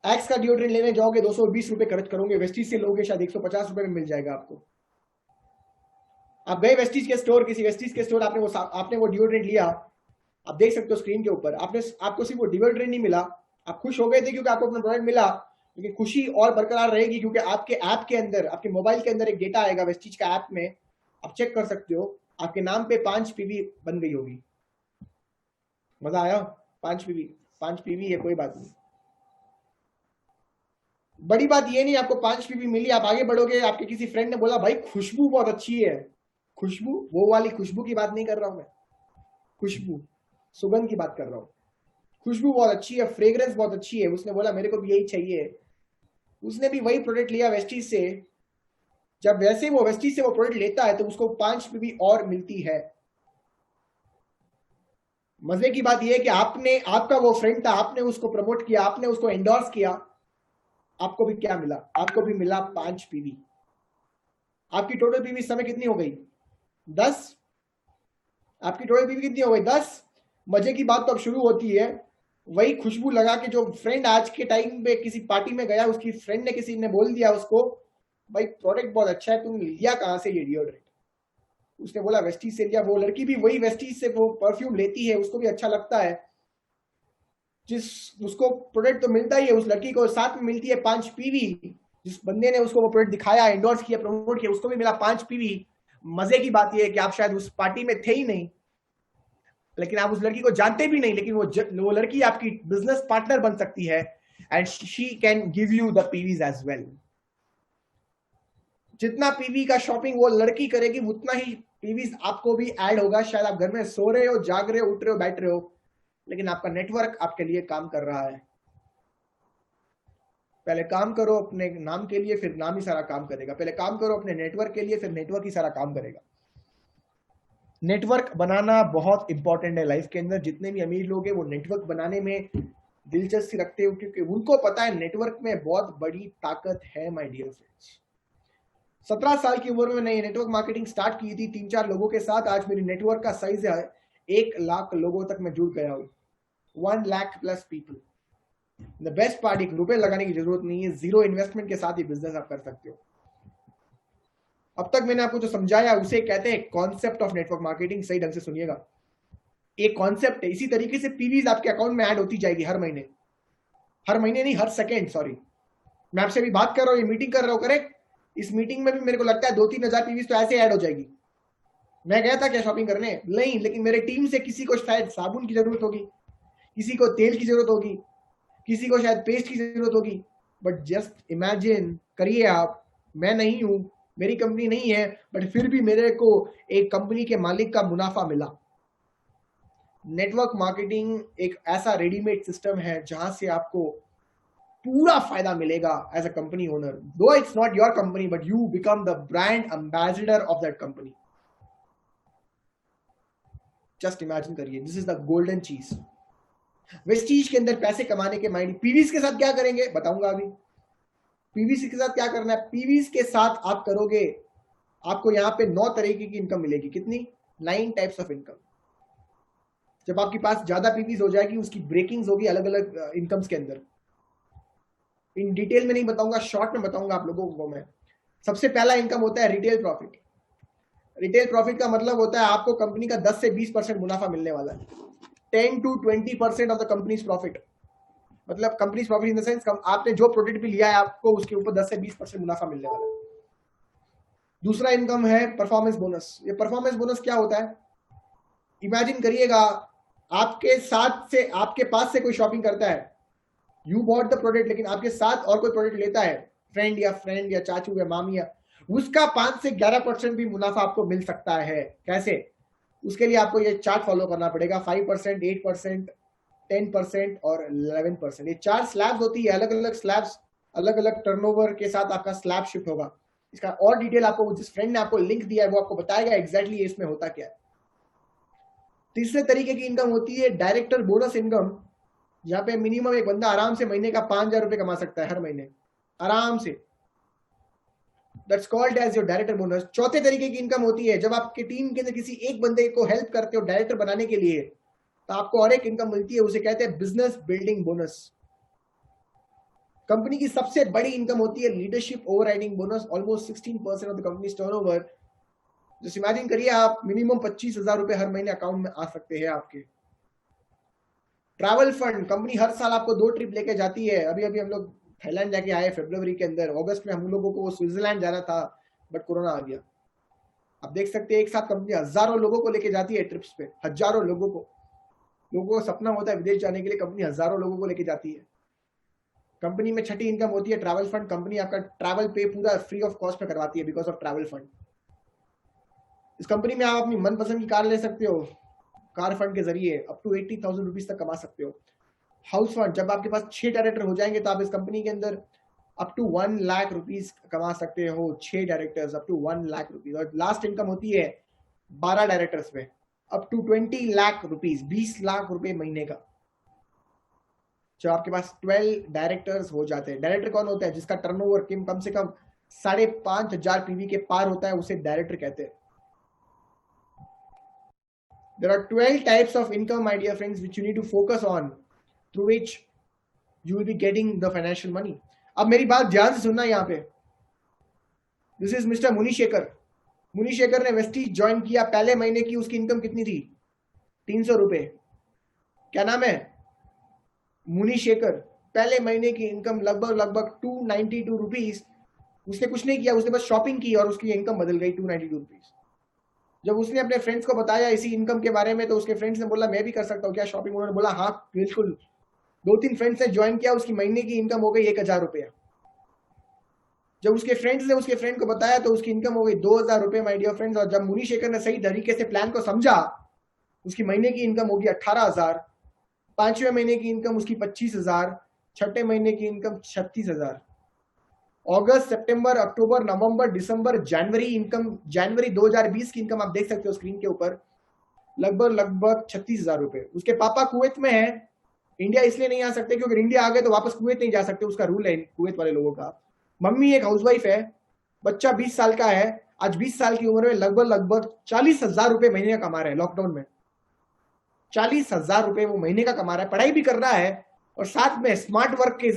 एक्स का डिओड्रेंट लेने जाओगे 220 रुपए खर्च करोगे, वेस्टीज से लोगे शायद 150 रुपए में मिल जाएगा आपको। आप गए वेस्टीज के स्टोर, किसी वेस्टीज के स्टोर, आपने वो डिओड्रेंट लिया, आप देख सकते हो स्क्रीन के ऊपर, आपको सिर्फ वो डिओड्रेंट नहीं मिला, आप खुश हो गए थे क्योंकि आपको अपना प्रोडक्ट मिला, लेकिन खुशी और बरकरार रहेगी क्योंकि आपके ऐप के अंदर, आपके मोबाइल के अंदर एक डेटा आएगा वेस्टीज का ऐप में, आप चेक कर सकते हो, आपके नाम पे 5 पीवी बन गई होगी। मजा आया? 5 पीवी 5 पीवी है, कोई बात नहीं। बड़ी बात ये नहीं आपको 5 पीवी मिली, आप आगे बढ़ोगे, आपके किसी फ्रेंड ने बोला भाई खुशबू बहुत अच्छी है, खुशबू वो वाली खुशबू की बात नहीं कर रहा हूं मैं, खुशबू सुगंध की बात कर रहा हूं। खुशबू बहुत अच्छी है, फ्रेग्रेंस बहुत अच्छी है, उसने बोला मेरे को भी यही चाहिए, उसने भी वही प्रोडक्ट लिया वेस्टीज से। जब वैसे वो वेस्टीज से वो प्रोडक्ट लेता है तो उसको 5 पीवी और मिलती है। मजे की बात यह है कि आपका वो फ्रेंड था, आपने उसको प्रमोट किया, आपने उसको एंडोर्स किया, आपको भी क्या मिला? आपको भी मिला 5 पीवी। आपकी टोटल पीवी इस समय कितनी हो गई? 10। आपकी टोटल पीवी कितनी हो गई? 10। मजे की बात तो अब शुरू होती है, वही खुशबू लगा के जो फ्रेंड आज के टाइम पे किसी पार्टी में गया, उसकी फ्रेंड ने किसी ने बोल दिया उसको भाई प्रोडक्ट बहुत अच्छा है, तुम लिया कहां से ये डिओड्रेंट? उसने बोला वेस्टीज से लिया। वो लड़की भी वही वेस्टीज से वो परफ्यूम लेती है, उसको भी अच्छा लगता है, उसको प्रोडक्ट तो मिलता ही है, उस लड़की को साथ में मिलती है 5 पीवी। जिस बंदे ने उसको वो प्रोडक्ट दिखाया, एंडोर्स किया, प्रमोट किया, उसको भी मिला 5 पीवी। मजे की बात यह है कि आप शायद उस पार्टी में थे ही नहीं, लेकिन आप उस लड़की को जानते भी नहीं, लेकिन वो लड़की आपकी बिजनेस पार्टनर बन सकती है and she can give you the PVs as well. जितना पीवी का शॉपिंग वो लड़की करेगी उतना ही पीवीज आपको भी ऐड होगा। शायद आप घर में सो रहे हो, जाग रहे हो, उठ रहे हो, बैठ रहे हो, लेकिन आपका नेटवर्क आपके लिए काम कर रहा है। पहले काम करो अपने नाम के लिए, फिर नाम ही सारा काम करेगा। पहले काम करो अपने नेटवर्क के लिए, फिर नेटवर्क ही सारा काम करेगा। नेटवर्क बनाना बहुत इंपॉर्टेंट है लाइफ के अंदर। जितने भी अमीर लोग हैं वो नेटवर्क बनाने में दिलचस्पी रखते हो, क्योंकि उनको पता है नेटवर्क में बहुत बड़ी ताकत है। माय डियर फ्रेंड्स, 17 साल की उम्र में मैंने नेटवर्क मार्केटिंग स्टार्ट की थी 3-4 लोगों के साथ। आज मेरी नेटवर्क का साइज है 1 लाख लोगों तक मैं जुड़ गया हूं, 1 lakh plus people. The best part, 1 रुपए लगाने की जरूरत नहीं है, 0 इन्वेस्टमेंट के साथ ही बिजनेस आप कर सकते हो। अब तक मैंने आपको जो समझाया उसे कहते हैं कॉन्सेप्ट ऑफ नेटवर्क मार्केटिंग। सही ढंग से सुनिएगा, एक कॉन्सेप्ट है। इसी तरीके से पीवीज आपके अकाउंट में ऐड होती जाएगी हर महीने, हर महीने नहीं, हर सेकेंड। सॉरी, मैं आपसे भी बात कर रहा हूं, ये मीटिंग कर रहा हूं, करेक्ट? इस मीटिंग में भी मेरे को लगता है 2-3 हजार पीवीज तो ऐसे ऐड हो जाएगी। मैं गया था क्या शॉपिंग करने? नहीं, लेकिन मेरे टीम से किसी को शायद साबुन की जरूरत होगी, किसी को तेल की जरूरत होगी, किसी को शायद पेस्ट की जरूरत होगी। बट जस्ट इमेजिन करिए आप, मैं नहीं हूं, मेरी कंपनी नहीं है, बट फिर भी मेरे को एक कंपनी के मालिक का मुनाफा मिला। नेटवर्क मार्केटिंग एक ऐसा रेडीमेड सिस्टम है जहां से आपको पूरा फायदा मिलेगा एज अ कंपनी ओनर। दो it's not your company, but you become the brand ambassador of that company. Just imagine करिए, दिस इज द गोल्डन चीज। वेस्टीज के अंदर पैसे कमाने के माइंड। पीवीज के साथ क्या करेंगे बताऊंगा अभी। पीवीसी के साथ क्या करना है? पीवीज के साथ आप करोगे, आपको यहां पे 9 तरीके की इनकम मिलेगी। कितनी? 9 टाइप्स ऑफ इनकम। जब आपके पास ज्यादा पीवीज हो जाएगी, उसकी ब्रेकिंग्स होगी अलग अलग इनकम्स के अंदर। इन डिटेल में नहीं बताऊंगा, शॉर्ट में बताऊंगा आप लोगों को मैं। सबसे पहला इनकम होता है रिटेल प्रॉफिट। रिटेल प्रॉफिट का मतलब होता है आपको कंपनी का 10 से 20% मुनाफा मिलने वाला है। 10 to 20% off the companies profit. मतलब companies profit in the sense आपने जो प्रोडक्ट भी लिया है आपको उसके ऊपर 10 से 20% मुनाफा मिलने वाला है। दूसरा इनकम है परफॉर्मेंस बोनस। ये परफॉर्मेंस बोनस क्या होता है? इमेजिन करिएगा, आपके पास से कोई शॉपिंग करता है, यू बॉट द प्रोडक्ट, लेकिन आपके साथ और कोई प्रोडक्ट लेता है, फ्रेंड या चाचू या मामी या, उसका 5 से 11% भी मुनाफा आपको मिल सकता है। कैसे? उसके लिए आपको ये चार्ट फॉलो करना पड़ेगा। 5%, 8%, 10% और 11%। ये 4 स्लैब्स होती है, अलग अलग स्लैब्स, अलग अलग टर्नओवर के साथ आपका स्लैब शिफ्ट होगा। इसका और डिटेल आपको जिस फ्रेंड ने आपको लिंक दिया है वो आपको बताएगा एग्जैक्टली इसमें होता क्या है। तीसरे तरीके की इनकम होती है डायरेक्टर बोनस इनकम, जहां पे मिनिमम एक बंदा आराम से महीने का 5,000 रुपए कमा सकता है हर महीने आराम से। That's called as your director bonus. चौथे तरीके की इनकम होती है जब आपके टीम के अंदर किसी एक बंदे को हेल्प करते हो डायरेक्टर बनाने के लिए, तो आपको और एक इनकम मिलती है, उसे कहते हैं बिजनेस बिल्डिंग बोनस। कंपनी की सबसे बड़ी इनकम होती है leadership overriding bonus, almost 16% of the companies turnover. Just imagine करिए आप मिनिमम 25,000 रुपए हर महीने अकाउंट में आ सकते हैं आपके। ट्रैवल फंड, कंपनी हर साल आपको 2 ट्रिप लेके जाती है। अभी अभी हम लोग थाईलैंड जाके आए फरवरी के अंदर। अगस्त में हम लोगों को स्विट्जरलैंड जाना था, बट कोरोना आ गया। आप देख सकते हैं एक साथ कंपनी हजारों लोगों को लेके जाती है ट्रिप्स पे, हजारों लोगों को। लोगों को सपना होता है विदेश जाने के लिए, कंपनी हजारों लोगों को लेके जाती है। कंपनी में छठी इनकम होती है ट्रैवल फंड। कंपनी आपका ट्रैवल पे पूरा फ्री ऑफ कॉस्ट में करवाती है बिकॉज ऑफ ट्रैवल फंड। इस कंपनी में आप अपनी मनपसंद की कार ले सकते हो कार फंड के जरिए, अप टू 80,000 रुपीज तक कमा सकते हो। हाउस फंड, जब आपके पास 6 डायरेक्टर हो जाएंगे तो आप इस कंपनी के अंदर अप टू 1 लाख रुपीज कमा सकते हो। 6 directors up to 1 lakh rupees. और लास्ट इनकम होती है 12 डायरेक्टर्स में up to 20 lakh rupees, 20 lakh रुपए महीने का। जब आपके पास 12 डायरेक्टर्स हो जाते हैं। डायरेक्टर कौन होता है? जिसका टर्नओवर कम से कम 5,500 पीवी के पार होता है, उसे डायरेक्टर कहते हैं। There are 12 types of income, my dear friends, which you need to focus on, through which you will be getting the financial money. अब मेरी बात ध्यान से सुनना यहाँ पे। This is Mr. मुनी शेखर। मुनी शेखर ने वेस्टीज ज्वाइन किया, पहले महीने की उसकी इनकम कितनी थी? 300 रुपए। क्या नाम है? मुनी शेखर। पहले महीने की इनकम लगभग 292 रुपीज। उसने कुछ नहीं किया, उसने बस शॉपिंग की और उसकी इनकम बदल गई 292 रुपीज। जब उसने अपने फ्रेंड्स को बताया इसी इनकम के बारे में तो उसके फ्रेंड्स ने बोला मैं भी कर सकता हूँ क्या शॉपिंग? उन्होंने बोला हाँ बिल्कुल। 2-3 फ्रेंड्स ने ज्वाइन किया, उसकी महीने की इनकम हो गई 1,000 रुपया। जब उसके फ्रेंड्स ने उसके फ्रेंड को बताया तो उसकी इनकम हो गई 2,000 रुपए, माय डियर फ्रेंड्स। और जब मुनी शेखर ने सही तरीके से प्लान को समझा, उसकी महीने की इनकम होगी 18,000। 5वें महीने की इनकम उसकी 25,000। 6ठे महीने की इनकम 36,000। अगस्त, सितंबर, अक्टूबर, नवंबर, दिसंबर, जनवरी इनकम, जनवरी 2020 की इनकम आप देख सकते हो स्क्रीन के ऊपर, लगभग 36,000 रुपए। उसके पापा कुवैत में है, इंडिया इसलिए नहीं आ सकते क्योंकि इंडिया आ गए तो वापस कुवैत नहीं जा सकते, उसका रूल है कुवैत वाले लोगों का। मम्मी एक हाउसवाइफ है, बच्चा 20 साल का है। आज 20 साल की उम्र में लगभग 40,000 रुपए महीने का कमा रहा है। लॉकडाउन में 40,000 रुपए वो महीने का कमा रहा है, पढ़ाई भी कर रहा है और साथ में स्मार्ट वर्क के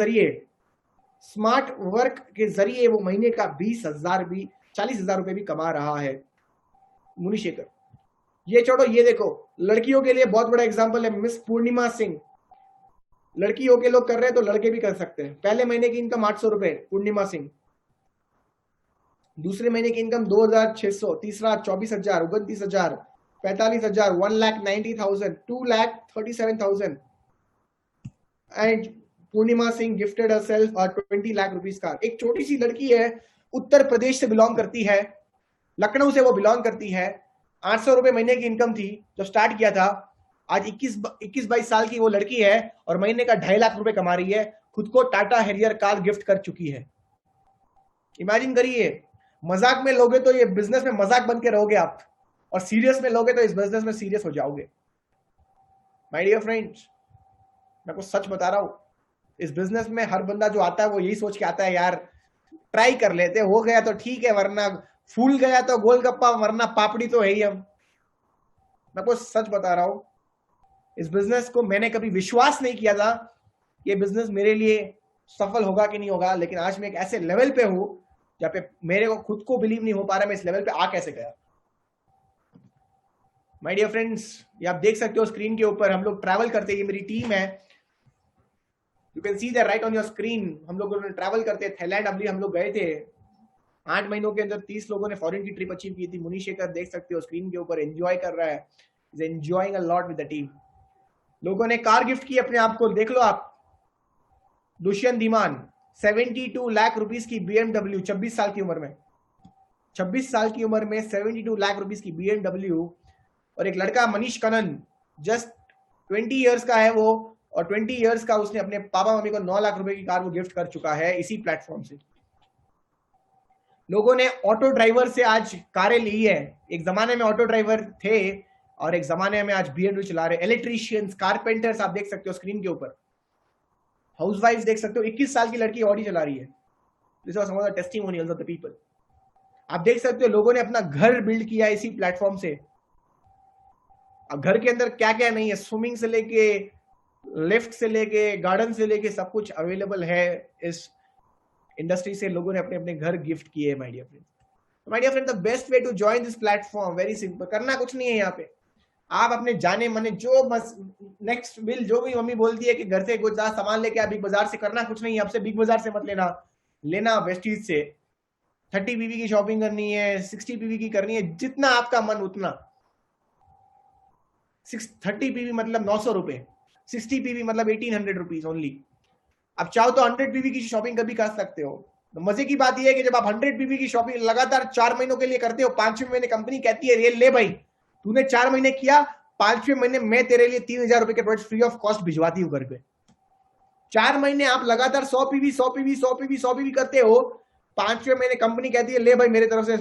जरिए वो महीने का 40,000 रुपए भी कमा रहा है मुनी शेखर। ये छोड़ो, ये देखो लड़कियों के लिए बहुत बड़ा एग्जांपल है मिस पूर्णिमा सिंह। लड़की होके लोग कर रहे हैं तो लड़के भी कर सकते हैं। पहले महीने की इनकम 800 रुपए पूर्णिमा सिंह। दूसरे महीने की इनकम 2,600। तीसरा 24,000, 29,000, 45,000, 1,90,000, 2,37,000। And Purnima Singh gifted herself 20 lakh rupees car. एक छोटी सी लड़की है, उत्तर प्रदेश से बिलोंग करती है, लखनऊ से वो बिलोंग करती है। 800 रुपए महीने की इनकम थी जब स्टार्ट किया था। आज 21-22 साल की वो लड़की है और महीने का 2.5 लाख रुपए कमा रही है। खुद को टाटा हैरियर कार गिफ्ट कर चुकी है। इमेजिन करिए, मजाक में लोगे तो ये बिजनेस में मजाक बन के रहोगे आप, और सीरियस में लोगे तो इस बिजनेस में सीरियस हो जाओगे। माय डियर फ्रेंड्स, मैं कुछ सच बता रहा हूं, इस बिजनेस में हर बंदा जो आता है वो यही सोच के आता है यार ट्राई कर लेते, हो गया तो ठीक है, वरना फूल गया तो गोलगप्पा, वरना पापड़ी तो है ही। हम मैं कुछ सच बता रहा हूं, इस बिजनेस को मैंने कभी विश्वास नहीं किया था ये बिजनेस मेरे लिए सफल होगा कि नहीं होगा, लेकिन आज मैं एक ऐसे लेवल पे हूं जहां पे मेरे को खुद को बिलीव नहीं हो पा रहा मैं इस लेवल पे आ कैसे गया। माय डियर फ्रेंड्स, ये आप देख सकते हो स्क्रीन के ऊपर, हम लोग ट्रैवल करते हैं, ये मेरी टीम है, you can see that right on your screen. हम लोगों ने ट्रैवल करते हैं, थाईलैंड अभी हम लोग गए थे। 8 महीनों के अंदर 30 लोगों ने फॉरेन की ट्रिप अचीव की थी। मुनी शेखर देख सकते हो स्क्रीन के ऊपर, एंजॉय कर रहा है, is enjoying a lot with the team. लोगों ने कार गिफ्ट की अपने आप को, देख लो आप। दुष्यंत धीमान 72 लाख रुपीस की BMW, 26 साल की उम्र में, 26 साल की उम्र में 72 लाख रुपीस की BMW। और एक लड़का मनीष कनन, जस्ट 20 इयर्स का है वो, और 20 इयर्स का उसने अपने पापा मम्मी को 9 लाख रुपए की कार वो गिफ्ट कर चुका है इसी प्लेटफॉर्म से। लोगों ने ऑटो ड्राइवर से आज कारें ली है। एक जमाने में ऑटो ड्राइवर थे और एक जमाने में आज BMW चला रहे। इलेक्ट्रीशियंस, कारपेंटर्स आप देख सकते हो स्क्रीन के ऊपर। हाउसवाइफ देख सकते हो, 21 साल की लड़की ऑडी चला रही है। This was some of the testimonials of the people. आप देख सकते हो लोगों ने अपना घर बिल्ड किया इसी प्लेटफॉर्म से। अब घर के अंदर क्या क्या नहीं है, स्विमिंग से लेके, लिफ्ट से लेके, गार्डन से लेके, सब कुछ अवेलेबल है इस इंडस्ट्री से। लोगों ने अपने अपने घर गिफ्ट किए। My dear friend, the best way to join this platform, very simple, करना कुछ नहीं है यहाँ पे। आप अपने जाने माने जो बस नेक्स्ट बिल जो भी मम्मी बोलती है कि घर से कुछ सामान लेके आ बिग बाजार से, करना कुछ नहीं है। आपसे बिग बाजार से मत लेना वेस्टीज से। 30 पीवी की शॉपिंग करनी है, 60 पीवी की करनी है, जितना आपका मन उतना। 30 पीवी मतलब 900 रुपए, 60 पीवी मतलब 1800 रुपीज ओनली। अब चाहो तो 100 पीवी की शॉपिंग कभी कर सकते हो। तो मजे की बात यह है कि जब आप 100 पीवी की शॉपिंग लगातार 4 महीनों के लिए करते हो, 5वें महीने कंपनी कहती है ये ले भाई, तूने 4 महीने किया, 5वें महीने मैं तेरे लिए 3000 रुपए के प्रोडक्ट फ्री ऑफ कॉस्ट भिजवाती हूँ घर पे। 4 महीने आप लगातार 100 पीवी 100 पीवी 100 पीवी 100 पीवी करते हो, 5वें महीने कंपनी कहती है ले भाई मेरे तरफ से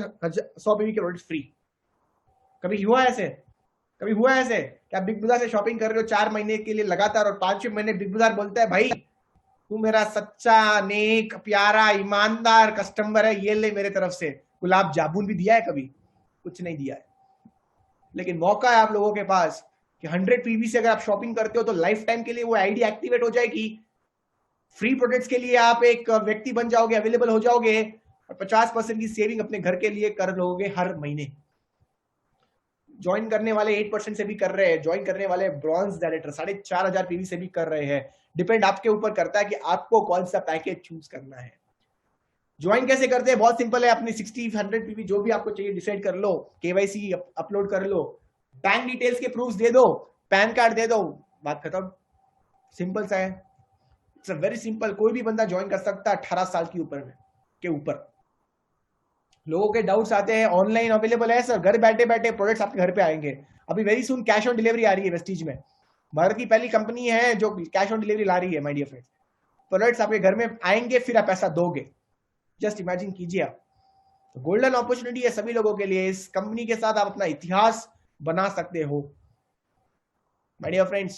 100 पीवी के प्रोडक्ट फ्री। कभी हुआ ऐसे? कभी हुआ ऐसे कि आप बिग बाजार से शॉपिंग कर रहे हो 4 महीने के लिए लगातार, और 5वें महीने बिग बाजार बोलता है भाई तू मेरा सच्चा, नेक, प्यारा, ईमानदार कस्टमर है, ये ले मेरे तरफ से गुलाब जामुन भी दिया है? कभी कुछ नहीं दिया है। लेकिन मौका है आप लोगों के पास कि 100 पीवी से अगर आप शॉपिंग करते हो तो लाइफ टाइम के लिए वो आईडी एक्टिवेट हो जाएगी, फ्री प्रोडक्ट्स के लिए आप एक व्यक्ति बन जाओगे, अवेलेबल हो जाओगे, और 50% की सेविंग अपने घर के लिए कर लोगे हर महीने। ज्वाइन करने वाले 8% से भी कर रहे हैं, ज्वाइन करने वाले ब्रॉन्ज डायरेक्टर 4500 पीवी से भी कर रहे हैं। डिपेंड आपके ऊपर करता है कि आपको कौन सा पैकेज चूज करना है। ज्वाइन कैसे करते हैं? बहुत सिंपल है, अपनी 60-100 पीवी जो भी आपको चाहिए डिसाइड कर लो, केवाईसी अपलोड कर लो, बैंक डिटेल्स के प्रूफ्स दे दो, पैन कार्ड दे दो, बात खत्म। सिंपल सा है, इट्स वेरी सिंपल। कोई भी बंदा ज्वाइन कर सकता है 18 साल के ऊपर। लोगों के डाउट्स आते हैं, ऑनलाइन अवेलेबल है सर, घर बैठे बैठे प्रोडक्ट्स आपके घर पे आएंगे। अभी very soon cash on delivery आ रही है वेस्टीज में, भारत की पहली कंपनी है जो कैश ऑन डिलीवरी ला रही है। माय डियर फ्रेंड्स, प्रोडक्ट्स आपके घर में आएंगे, फिर आप पैसा दोगे। जस्ट इमेजिन कीजिए आप। तो गोल्डन अपॉर्चुनिटी है सभी लोगों के लिए। इस कंपनी के साथ आप अपना इतिहास बना सकते हो। My dear friends,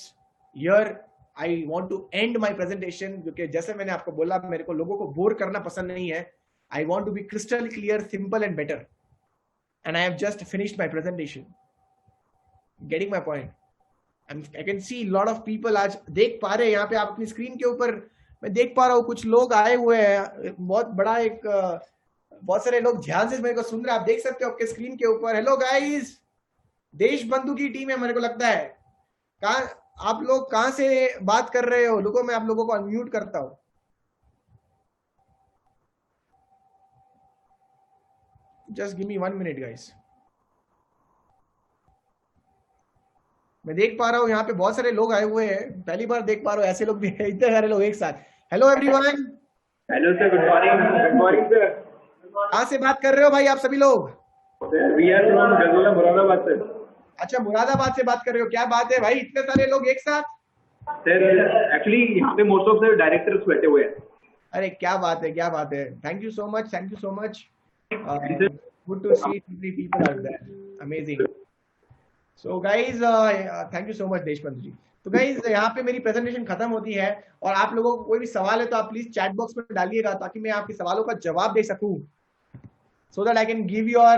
here I want to end my presentation, क्योंकि जैसे मैंने आपको बोला मेरे को लोगों को बोर करना पसंद नहीं है। I want to be crystal clear, simple and better. And I have just finished my presentation. Getting my point? I can see a lot of people आज देख पा रहे हैं यहाँ पे आप अपनी स्क्रीन के ऊपर, मैं देख पा रहा हूँ कुछ लोग आए हुए हैं। बहुत बड़ा एक बहुत सारे लोग ध्यान से मेरे को सुन रहे हैं, आप देख सकते हो आपके स्क्रीन के ऊपर। हेलो गाइस, देश बंधु की टीम है मेरे को लगता है। कहाँ आप लोग कहाँ से बात कर रहे हो? लोगों मैं आप लोगों को अनम्यूट करता हूँ। Just give me 1 minute guys। मैं देख पा रहा हूँ यहाँ पे बहुत सारे लोग आए हुए हैं, पहली बार देख पा रहा हूँ ऐसे लोग भी हैं, इतने सारे लोग एक साथ। Hello everyone. Hello sir, good morning. Good morning sir. कहाँ से बात कर रहे हो भाई आप सभी लोग? We are from Gajola, Moradabad sir. अच्छा, मुरादाबाद से बात कर रहे हो, क्या बात है भाई, इतने सारे लोग एक साथ? सर एक्चुअली यहाँ पे मोस्ट ऑफ सर डायरेक्टर्स बैठे हुए हैं। अरे क्या बात है, क्या बात है। Thank you so much, thank you so much. Good to see many people out there. Amazing. So guys, thank you so much Deshbandhu ji. तो गाइज यहाँ पे मेरी प्रेजेंटेशन खत्म होती है, और आप लोगों को कोई भी सवाल है तो आप प्लीज चैट बॉक्स में डालिएगा ताकि मैं आपके सवालों का जवाब दे सकूं, so that I can give your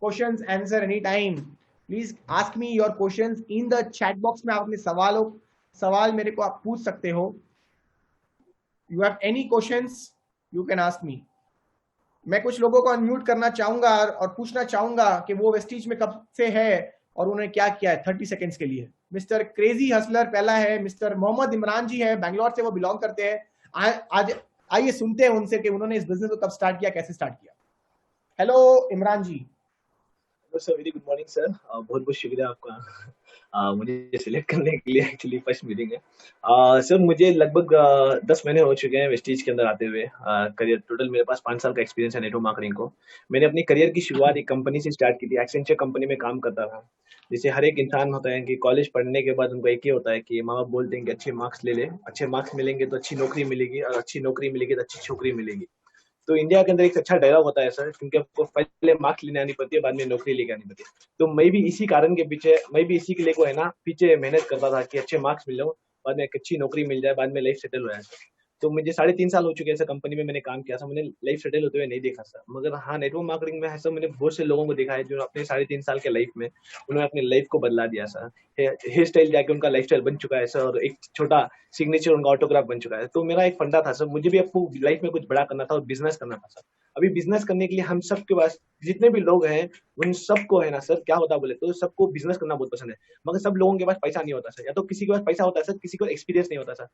questions answer any time. Please ask me your questions in the chat box में। आप अपने सवाल मेरे को आप पूछ सकते हो। You have any questions, you can ask me। मैं कुछ लोगों को अनम्यूट करना चाहूंगा और पूछना चाहूंगा कि वो वेस्टीज में कब से है और उन्होंने क्या किया है 30 सेकेंड्स के लिए। मिस्टर क्रेजी हसलर पहला है, मिस्टर मोहम्मद इमरान जी है, बैंगलोर से वो बिलोंग करते हैं। आज आइए सुनते हैं उनसे कि उन्होंने इस बिजनेस को कब स्टार्ट किया, कैसे स्टार्ट किया। Hello Imran ji. Hello sir, very good morning sir. बहुत बहुत शुक्रिया आपका मुझे सिलेक्ट करने के लिए। एक्चुअली फर्स्ट मीटिंग है सर। मुझे लगभग 10 महीने हो चुके हैं वेस्टीज के अंदर आते हुए। करियर टोटल मेरे पास 5 साल का एक्सपीरियंस है नेटवर्क मार्केटिंग को। मैंने अपनी करियर की शुरुआत एक कंपनी से स्टार्ट की थी, एक्सेंचर कंपनी में काम करता था। जैसे हर एक इंसान होता है कि कॉलेज पढ़ने के बाद उनको एक ही होता है कि माँ बाप बोलते हैं कि अच्छे मार्क्स ले ले, अच्छे मार्क्स मिलेंगे तो अच्छी नौकरी मिलेगी, और अच्छी नौकरी मिलेगी तो अच्छी छोकरी मिलेगी। तो इंडिया के अंदर एक अच्छा डायलॉग होता है सर, क्योंकि आपको पहले मार्क्स लेने आनी पड़ती है, बाद में नौकरी लेके आनी पड़ती है। तो मैं भी इसी कारण के पीछे, मैं भी इसी के लिए को है ना पीछे मेहनत करता था कि अच्छे मार्क्स मिल जाओ, बाद में एक अच्छी नौकरी मिल जाए, बाद में लाइफ सेटल हो जाए। तो मुझे 3.5 साल हो चुके हैं सर कंपनी में मैंने काम किया था। मैंने लाइफ सेटल होते हुए नहीं देखा सर, मगर हाँ नेटवर्क मार्केटिंग में है सर, मैंने बहुत से लोगों को देखा है जो अपने 3.5 साल के लाइफ में उन्होंने अपनी लाइफ को बदला दिया सर। हेयर स्टाइल जाके उनका लाइफ स्टाइल बन चुका है सर, और एक छोटा सिग्नेचर उनका ऑटोग्राफ बन चुका है। तो मेरा एक फंडा था सर, मुझे भी आपको लाइफ में कुछ बड़ा करना था और बिजनेस करना था सर। अभी बिजनेस करने के लिए हम सबके पास जितने भी लोग हैं उन सबको है ना सर, क्या होता बोले तो सबको बिजनेस करना बहुत पसंद है, मगर सब लोगों के पास पैसा नहीं होता सर। या तो किसी के पास पैसा होता है सर, किसी को एक्सपीरियंस नहीं होता सर।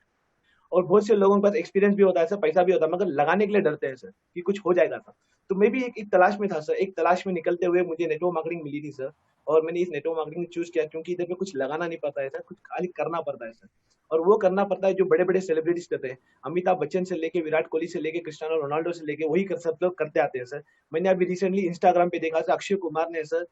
और बहुत से लोगों के पास एक्सपीरियंस भी होता है सर, पैसा भी होता है, मगर लगाने के लिए डरते हैं सर कि कुछ हो जाएगा सर। तो मैं भी एक तलाश में था सर, एक तलाश में निकलते हुए मुझे नेटवर्क मार्केटिंग मिली थी सर, और मैंने इस नेटवर्क मार्केटिंग चूज किया क्योंकि इधर पे कुछ लगाना नहीं पड़ता है सर, कुछ खाली करना पड़ता है सर। और वो करना पड़ता है जो बड़े बड़े सेलिब्रिटीज करते हैं, अमिताभ बच्चन से लेके विराट कोहली से लेके क्रिस्टियानो रोनाल्डो से लेके वही सब लोग करते आते हैं सर। मैंने अभी रिसेंटली इंस्टाग्राम पे देखा सर, अक्षय कुमार ने सर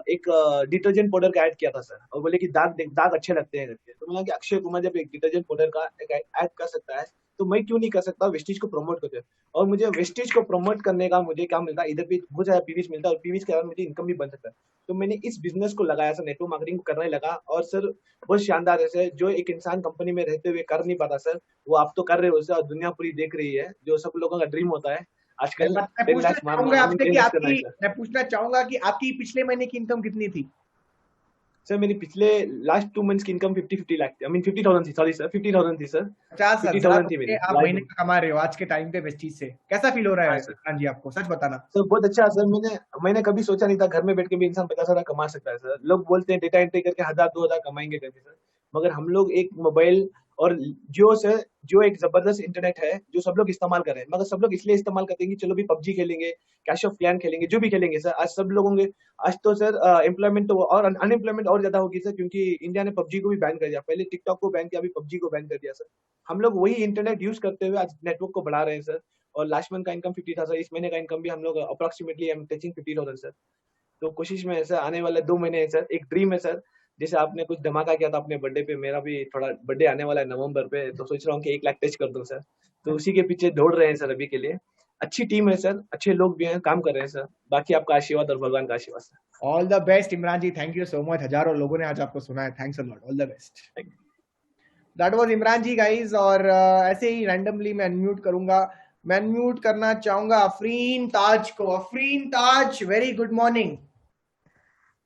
एक डिटर्जेंट पाउडर का ऐड किया था सर, और बोले कि दाग अच्छे लगते हैं करके। तो मैंने कि अक्षय कुमार जब एक डिटर्जेंट पाउडर का एक ऐड कर सकता है तो मैं क्यों नहीं कर सकता, वेस्टीज को प्रमोट करते हैं। और मुझे वेस्टीज को प्रमोट करने का मुझे क्या मिलता है, इधर भी बहुत ज्यादा पीवीज मिलता है और पीवीज के कारण मुझे इनकम भी बन सकता है। तो मैंने इस बिजनेस को लगाया सर, नेटवर्क मार्केटिंग करने लगा, और सर बहुत शानदार है सर। जो एक इंसान कंपनी में रहते हुए कर नहीं पाता सर, वो आप तो कर रहे हो सर, और दुनिया पूरी देख रही है, जो सब लोगों का ड्रीम होता है आजकल। मैं पूछना चाहूंगा कि आपकी पिछले महीने की इनकम कितनी थी? सर मेरी पिछले लास्ट 2 मंथ्स की इनकम 50 लाख थी, आई मीन 50,000 थी, सॉरी सर 50,000 थी सर। 50,000 थी मेरी। आप महीने का कमा रहे हो आज के टाइम पे वेस्टीज से, कैसा फील हो रहा है इमरान जी आपको, सच बताना? सर बहुत अच्छा सर, मैंने कभी सोचा नहीं था घर में बैठ के भी इंसान 50,000 कमा सकता है सर। लोग बोलते हैं डेटा एंट्री करके 1,000-2,000 कमाएंगे करके सर, मगर हम लोग एक मोबाइल और जो एक जबरदस्त इंटरनेट है जो सब लोग इस्तेमाल कर रहे हैं, मगर सब लोग इसलिए इस्तेमाल करते हैं कि चलो भी पबजी खेलेंगे, कैश ऑफ क्लैन खेलेंगे, जो भी खेलेंगे सर। आज सब लोगों के आज तो सर एम्प्लॉयमेंट तो और अनएम्प्लॉयमेंट और ज्यादा होगी सर, क्योंकि इंडिया ने पबजी को भी बैन कर दिया। पहले टिकटॉक को बैन किया, अभी पबजी को बैन कर दिया सर। हम लोग वही इंटरनेट यूज करते हुए आज नेटवर्क को बढ़ा रहे हैं सर। और लास्ट मंथ का इनकम 50 था सर, इस महीने का इनकम भी हम लोग approximately I am touching 50,000 sir. तो कोशिश में है सर, आने वाले 2 महीने है सर, एक ड्रीम है सर। जैसे आपने कुछ धमाका किया था अपने बर्थडे पे, मेरा भी थोड़ा बर्थडे आने वाला है नवंबर पे, तो सोच रहा हूँ कि 1 लाख टच कर दूं सर। तो उसी के पीछे दौड़ रहे हैं सर अभी के लिए। अच्छी टीम है सर, अच्छे लोग भी हैं, काम कर रहे हैं सर। बाकी आपका आशीर्वाद और भगवान का आशीर्वाद sir. All the best Imran ji, thank you so much. हजारों लोगों ने आज आपको सुना है, thanks a lot, all the best. That was Imran ji guys. और ऐसे ही रैंडमली मैं अनम्यूट करूंगा, मैं अनम्यूट करना चाहूंगा अफरीन ताज को। Afreen Taj, very good morning.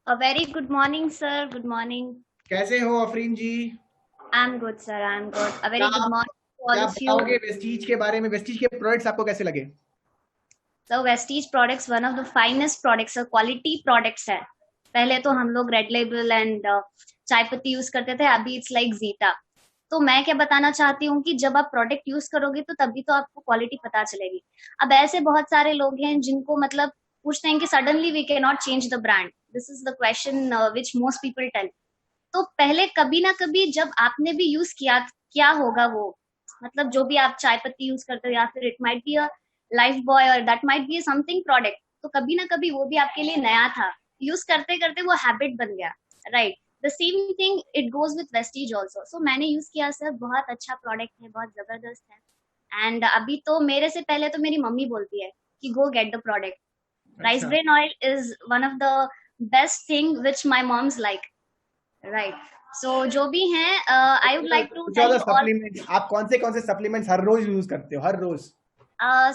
A very good morning, sir. Good morning. कैसे हो Afreen ji? I'm good, sir. I'm good. A very good morning to all of you. बताओगे वेस्टीज के बारे में, वेस्टीज के प्रोडक्ट्स आपको कैसे लगे? So Vestige products, one of the finest products, quality products है। पहले तो हम लोग रेड लेबल एंड चाय पत्ती यूज करते थे, अभी इट्स लाइक जीटा। तो मैं क्या बताना चाहती हूँ कि जब आप प्रोडक्ट यूज करोगे तो तभी तो आपको क्वालिटी पता चलेगी। अब ऐसे बहुत सारे लोग हैं जिनको मतलब पूछते हैं कि suddenly we can not change the brand, this is the question which most people tell. तो पहले कभी ना कभी जब आपने भी यूज किया, क्या होगा वो, मतलब जो भी आप चाय पत्ती यूज करते हो या फिर it might be a Lifebuoy और that might be something product, तो कभी ना कभी वो भी आपके लिए नया था, यूज करते करते वो हैबिट बन गया, right? The same thing it goes with Vestige also. So मैंने यूज किया सर, बहुत अच्छा प्रोडक्ट है, बहुत जबरदस्त है। एंड अभी तो मेरे से पहले तो मेरी मम्मी बोलती है कि go get the product. Rice bran oil is one of the best thing which my mom's like, right? So जो भी है I would like to tell supplements, आप कौन से सप्लीमेंट्स हर रोज यूज करते हो, हर रोज?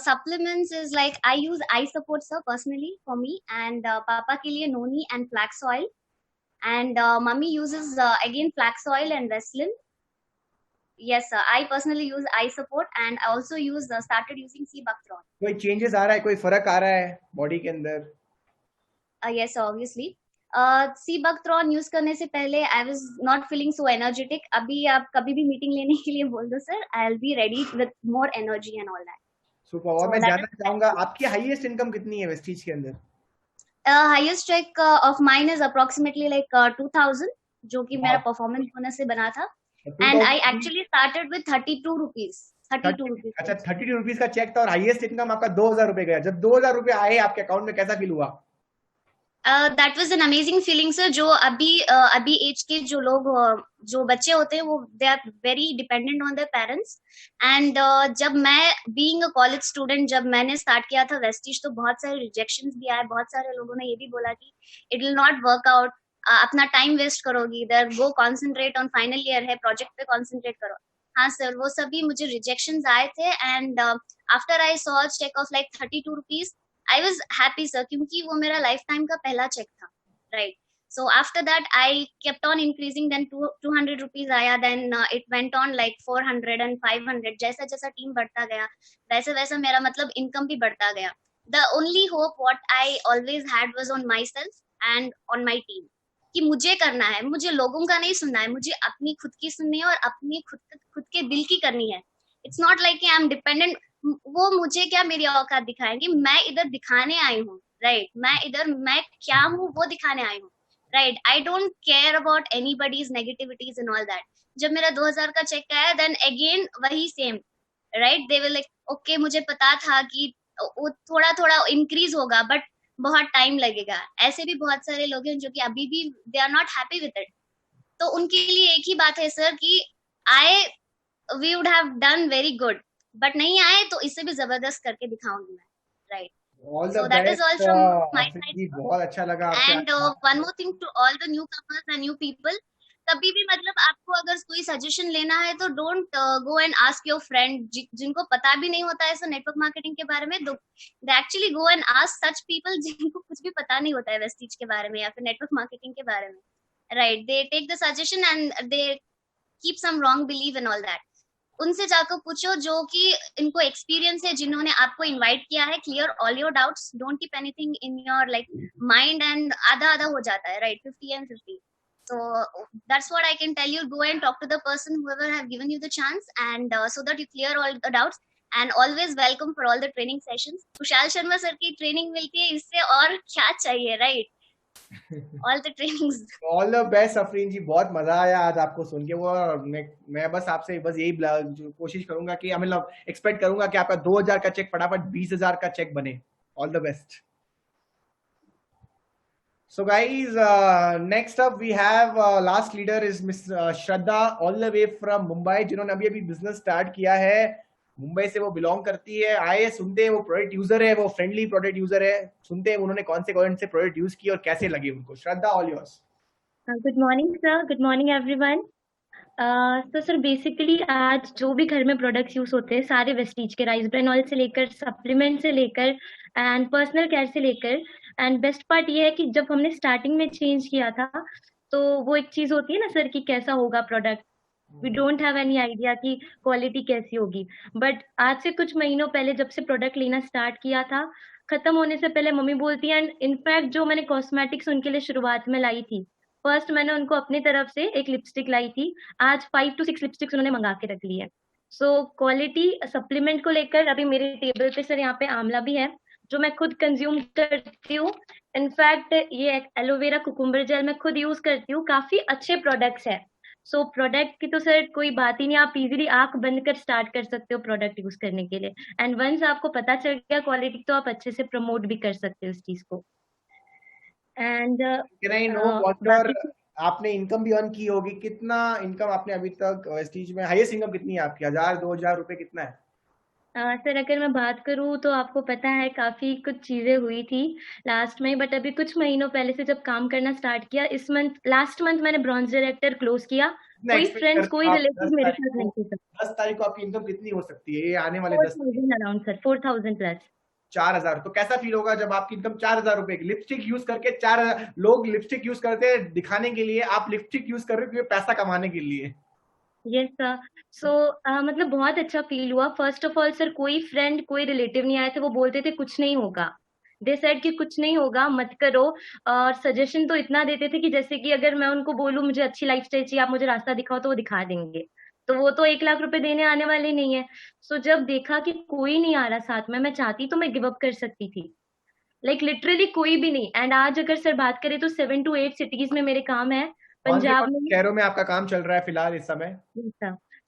Supplements is like I use eye support sir personally for me, and papa के लिए noni and flax oil, and mummy uses again flax oil and Vaseline. Yes sir, I personally use eye support and I also use started using sea buckthorn. कोई चेंजेस आ रहा है, कोई फर्क आ रहा है बॉडी के अंदर? Yes obviously. सी बकथ्रॉन यूज करने से पहले I was not feeling so energetic. अभी आप कभी भी मीटिंग लेने के लिए बोल दो sir, I will be ready with more energy and all that. Super. और मैं जानना चाहूंगा आपकी हाईएस्ट इनकम कितनी है वेस्टीज के अंदर? Highest check of mine is approximately like 2000, जो कि मेरा परफॉर्मेंस बोनस से बना था, and I actually started with 32 rupees. 32 rupees. अच्छा, 32 रुपीज का चेक था और हाईएस्ट इनकम आपका 2000 रुपए गया। जब 2000 रुपए आए आपके अकाउंट में, कैसा फील हुआ? That was an amazing feeling sir. जो अभी एज के जो लोग, जो बच्चे होते हैं, वो they are very dependent on their parents. And जब मैं बीइंग अ कॉलेज स्टूडेंट, जब मैंने स्टार्ट किया था वेस्टीज, तो बहुत सारे रिजेक्शंस भी आए। बहुत सारे लोगों ने ये भी बोला कि it will not work out, अपना टाइम वेस्ट करोगी इधर, go concentrate on final year है, प्रोजेक्ट पे कॉन्सेंट्रेट करो। हाँ सर, वो सभी मुझे रिजेक्शंस आए थे। And after I saw check of like 32 rupees, I was happy sir, क्योंकि वो मेरा लाइफ टाइम का पहला चेक था, right? So after that I kept on increasing, then 200 rupees आया, then it went on like 400 and 500। जैसा जैसा टीम बढ़ता गया वैसे वैसा मेरा मतलब इनकम भी बढ़ता गया। The only hope what I always had was on myself and on my team, कि मुझे करना है, मुझे लोगों का नहीं सुनना है, मुझे अपनी खुद की सुननी है और अपनी खुद के दिल की करनी है। It's not like I am dependent, वो मुझे क्या मेरी औकात दिखाएंगे, मैं इधर दिखाने आई हूँ, राइट? मैं क्या हूँ वो दिखाने आई हूँ, right? I don't care about anybody's negativities and all that. जब मेरा 2000 का चेक आया, देन अगेन वही same, right? They will like okay, मुझे पता था कि वो थोड़ा थोड़ा इंक्रीज होगा बट बहुत टाइम लगेगा। ऐसे भी बहुत सारे लोग हैं जो कि अभी भी they are not happy with it. तो उनके लिए एक ही बात है सर कि आए, we would have done very good, but नहीं आए तो इससे भी जबरदस्त करके दिखाऊंगी मैं, right? All the So that is all best from my Afreen side. जी, बहुत अच्छा लगा आपसे And one more thing to all the newcomers and new people, कभी भी मतलब आपको अगर कोई सजेशन लेना है तो don't go and ask your friend जिनको पता भी नहीं होता है नेटवर्क मार्केटिंग के बारे में। They actually go and ask such people जिनको कुछ भी पता नहीं होता है वेस्टीज के बारे में या फिर नेटवर्क मार्केटिंग के बारे में, right? They take the suggestion and they keep some wrong believe and all that. उनसे जाकर पूछो जो कि इनको एक्सपीरियंस है, जिन्होंने आपको इनवाइट किया है। Clear all your doubts, don't keep anything in your like mind, and आधा आधा हो जाता है, right? 50 and 50. So that's what I can tell you. Go and talk to the person whoever have given you the chance, and so that you clear all the doubts, and always welcome for all the training sessions. Kushal Sharma sir की ट्रेनिंग मिलती है, इससे और क्या चाहिए, right? All the trainings. All the best Afreen ji, बहुत मजा आया आज आपको सुन के। वो मैं बस आपसे बस यही कोशिश करूंगा कि मतलब एक्सपेक्ट करूंगा कि आपका 2000 का चेक फटाफट 20,000 का चेक बने। All the best. So guys, next up we have last leader is Miss Shraddha, all the way from Mumbai, जिन्होंने अभी अभी बिजनेस स्टार्ट किया है। मुंबई से वो बिलोंग करती है। आइए सुनते हैं, वो प्रोडक्ट यूजर है, वो फ्रेंडली प्रोडक्ट यूजर है। सुनते हैं उन्होंने कौन से प्रोडक्ट यूज किए और कैसे लगे उनको। Shraddha, all yours. Good morning sir, good morning everyone. तो सर बेसिकली आज जो भी घर में प्रोडक्ट्स यूज होते हैं सारे वेस्टीज के, राइस ब्रान ऑयल से लेकर सप्लीमेंट से लेकर एंड पर्सनल केयर से लेकर। एंड बेस्ट पार्ट ये है कि जब हमने स्टार्टिंग में चेंज किया था तो वो एक चीज होती है ना सर कि कैसा होगा product, we don't have any idea कि क्वालिटी कैसी होगी। बट आज से कुछ महीनों पहले जब से प्रोडक्ट लेना स्टार्ट किया था, खत्म होने से पहले मम्मी बोलती है, एंड इनफैक्ट जो मैंने कॉस्मेटिक्स उनके लिए शुरुआत में लाई थी, फर्स्ट मैंने उनको अपनी तरफ से एक लिपस्टिक लाई थी, आज 5 to 6 लिपस्टिक्स उन्होंने मंगा के रख ली है। सो क्वालिटी सप्लीमेंट को लेकर अभी मेरे टेबल पे सर यहाँ पे आंवला भी है जो मैं खुद कंज्यूम करती हूँ। इनफैक्ट ये एलोवेरा कुकुम्बर जेल मैं खुद यूज करती हूँ, काफी अच्छे प्रोडक्ट्स है। सो प्रोडक्ट की तो सर कोई बात ही नहीं, आप इजीली आंख बंद कर स्टार्ट कर सकते हो प्रोडक्ट यूज करने के लिए। एंड वंस आपको पता चल गया क्वालिटी तो आप अच्छे से प्रमोट भी कर सकते हो इस चीज को। And can I know what your, आपने इनकम भी अर्न की होगी, कितना इनकम आपने अभी तक वेस्टीज में, हाईएस्ट इनकम कितनी है आपकी? 1000-2000 रुपए कितना है? सर अगर मैं बात करूँ तो आपको पता है काफी कुछ चीजें हुई थी लास्ट में, बट अभी कुछ महीनों पहले से जब काम करना स्टार्ट किया, इस मंथ लास्ट मंथ मैंने ब्रॉन्ज डायरेक्टर क्लोज किया। कोई फ्रेंड्स कोई रिलेटिव मेरे साथ नहीं थे। 10 तारीख को आपकी इनकम कितनी हो सकती है ये आने वाले 10 अराउंड सर 4000 प्लस। 4000। तो कैसा फील होगा जब आपकी इनकम 4000 रुपए की? लिपस्टिक यूज करके 4000 लोग लिपस्टिक यूज करते हैं दिखाने के लिए, आप लिपस्टिक यूज कर रहे हो क्योंकि पैसा कमाने के लिए। Yes sir. सो मतलब बहुत अच्छा फील हुआ। फर्स्ट ऑफ ऑल सर कोई फ्रेंड कोई रिलेटिव नहीं आए थे, वो बोलते थे कुछ नहीं होगा, दे सेड कि कुछ नहीं होगा मत करो। और सजेशन तो इतना देते थे कि जैसे कि अगर मैं उनको बोलूं मुझे अच्छी लाइफस्टाइल चाहिए, आप मुझे रास्ता दिखाओ, तो वो दिखा देंगे। तो वो तो 1 लाख रुपए देने आने वाले नहीं है। सो जब देखा कि कोई नहीं आ रहा साथ में, मैं चाहती तो मैं गिव अप कर सकती थी, लाइक लिटरली कोई भी नहीं। एंड आज अगर सर बात करें तो 7 to 8 सिटीज में मेरे काम है। पंजाब में शहरों में आपका काम चल रहा है फिलहाल इस समय?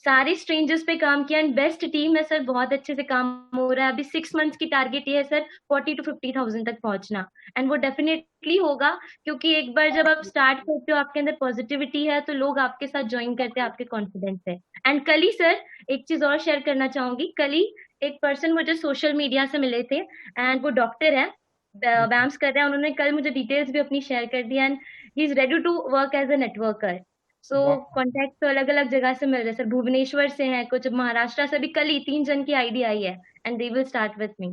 सारे स्ट्रेंजर्स पे काम किया एंड बेस्ट टीम है सर, बहुत अच्छे से काम हो रहा है। अभी 6 मंथ्स की टारगेट ये है सर 40 to 50,000 तक पहुंचना, एंड वो डेफिनेटली होगा क्योंकि एक बार जब आप स्टार्ट करते हो आपके अंदर पॉजिटिविटी है तो लोग आपके साथ ज्वाइन करते हैं, आपके कॉन्फिडेंस है। एंड कल ही सर एक चीज और शेयर करना चाहूंगी, कल ही एक पर्सन मुझे सोशल मीडिया से मिले थे एंड वो डॉक्टर है, बैम्स कर रहे हैं, उन्होंने कल मुझे डिटेल्स भी अपनी शेयर कर दी and he is ready to work as a networker. So contact तो अलग अलग जगह से मिल रहे सर, भुवनेश्वर से हैं, कुछ महाराष्ट्र से भी। कल ही 3 जन की आईडी आई है and they will start with me.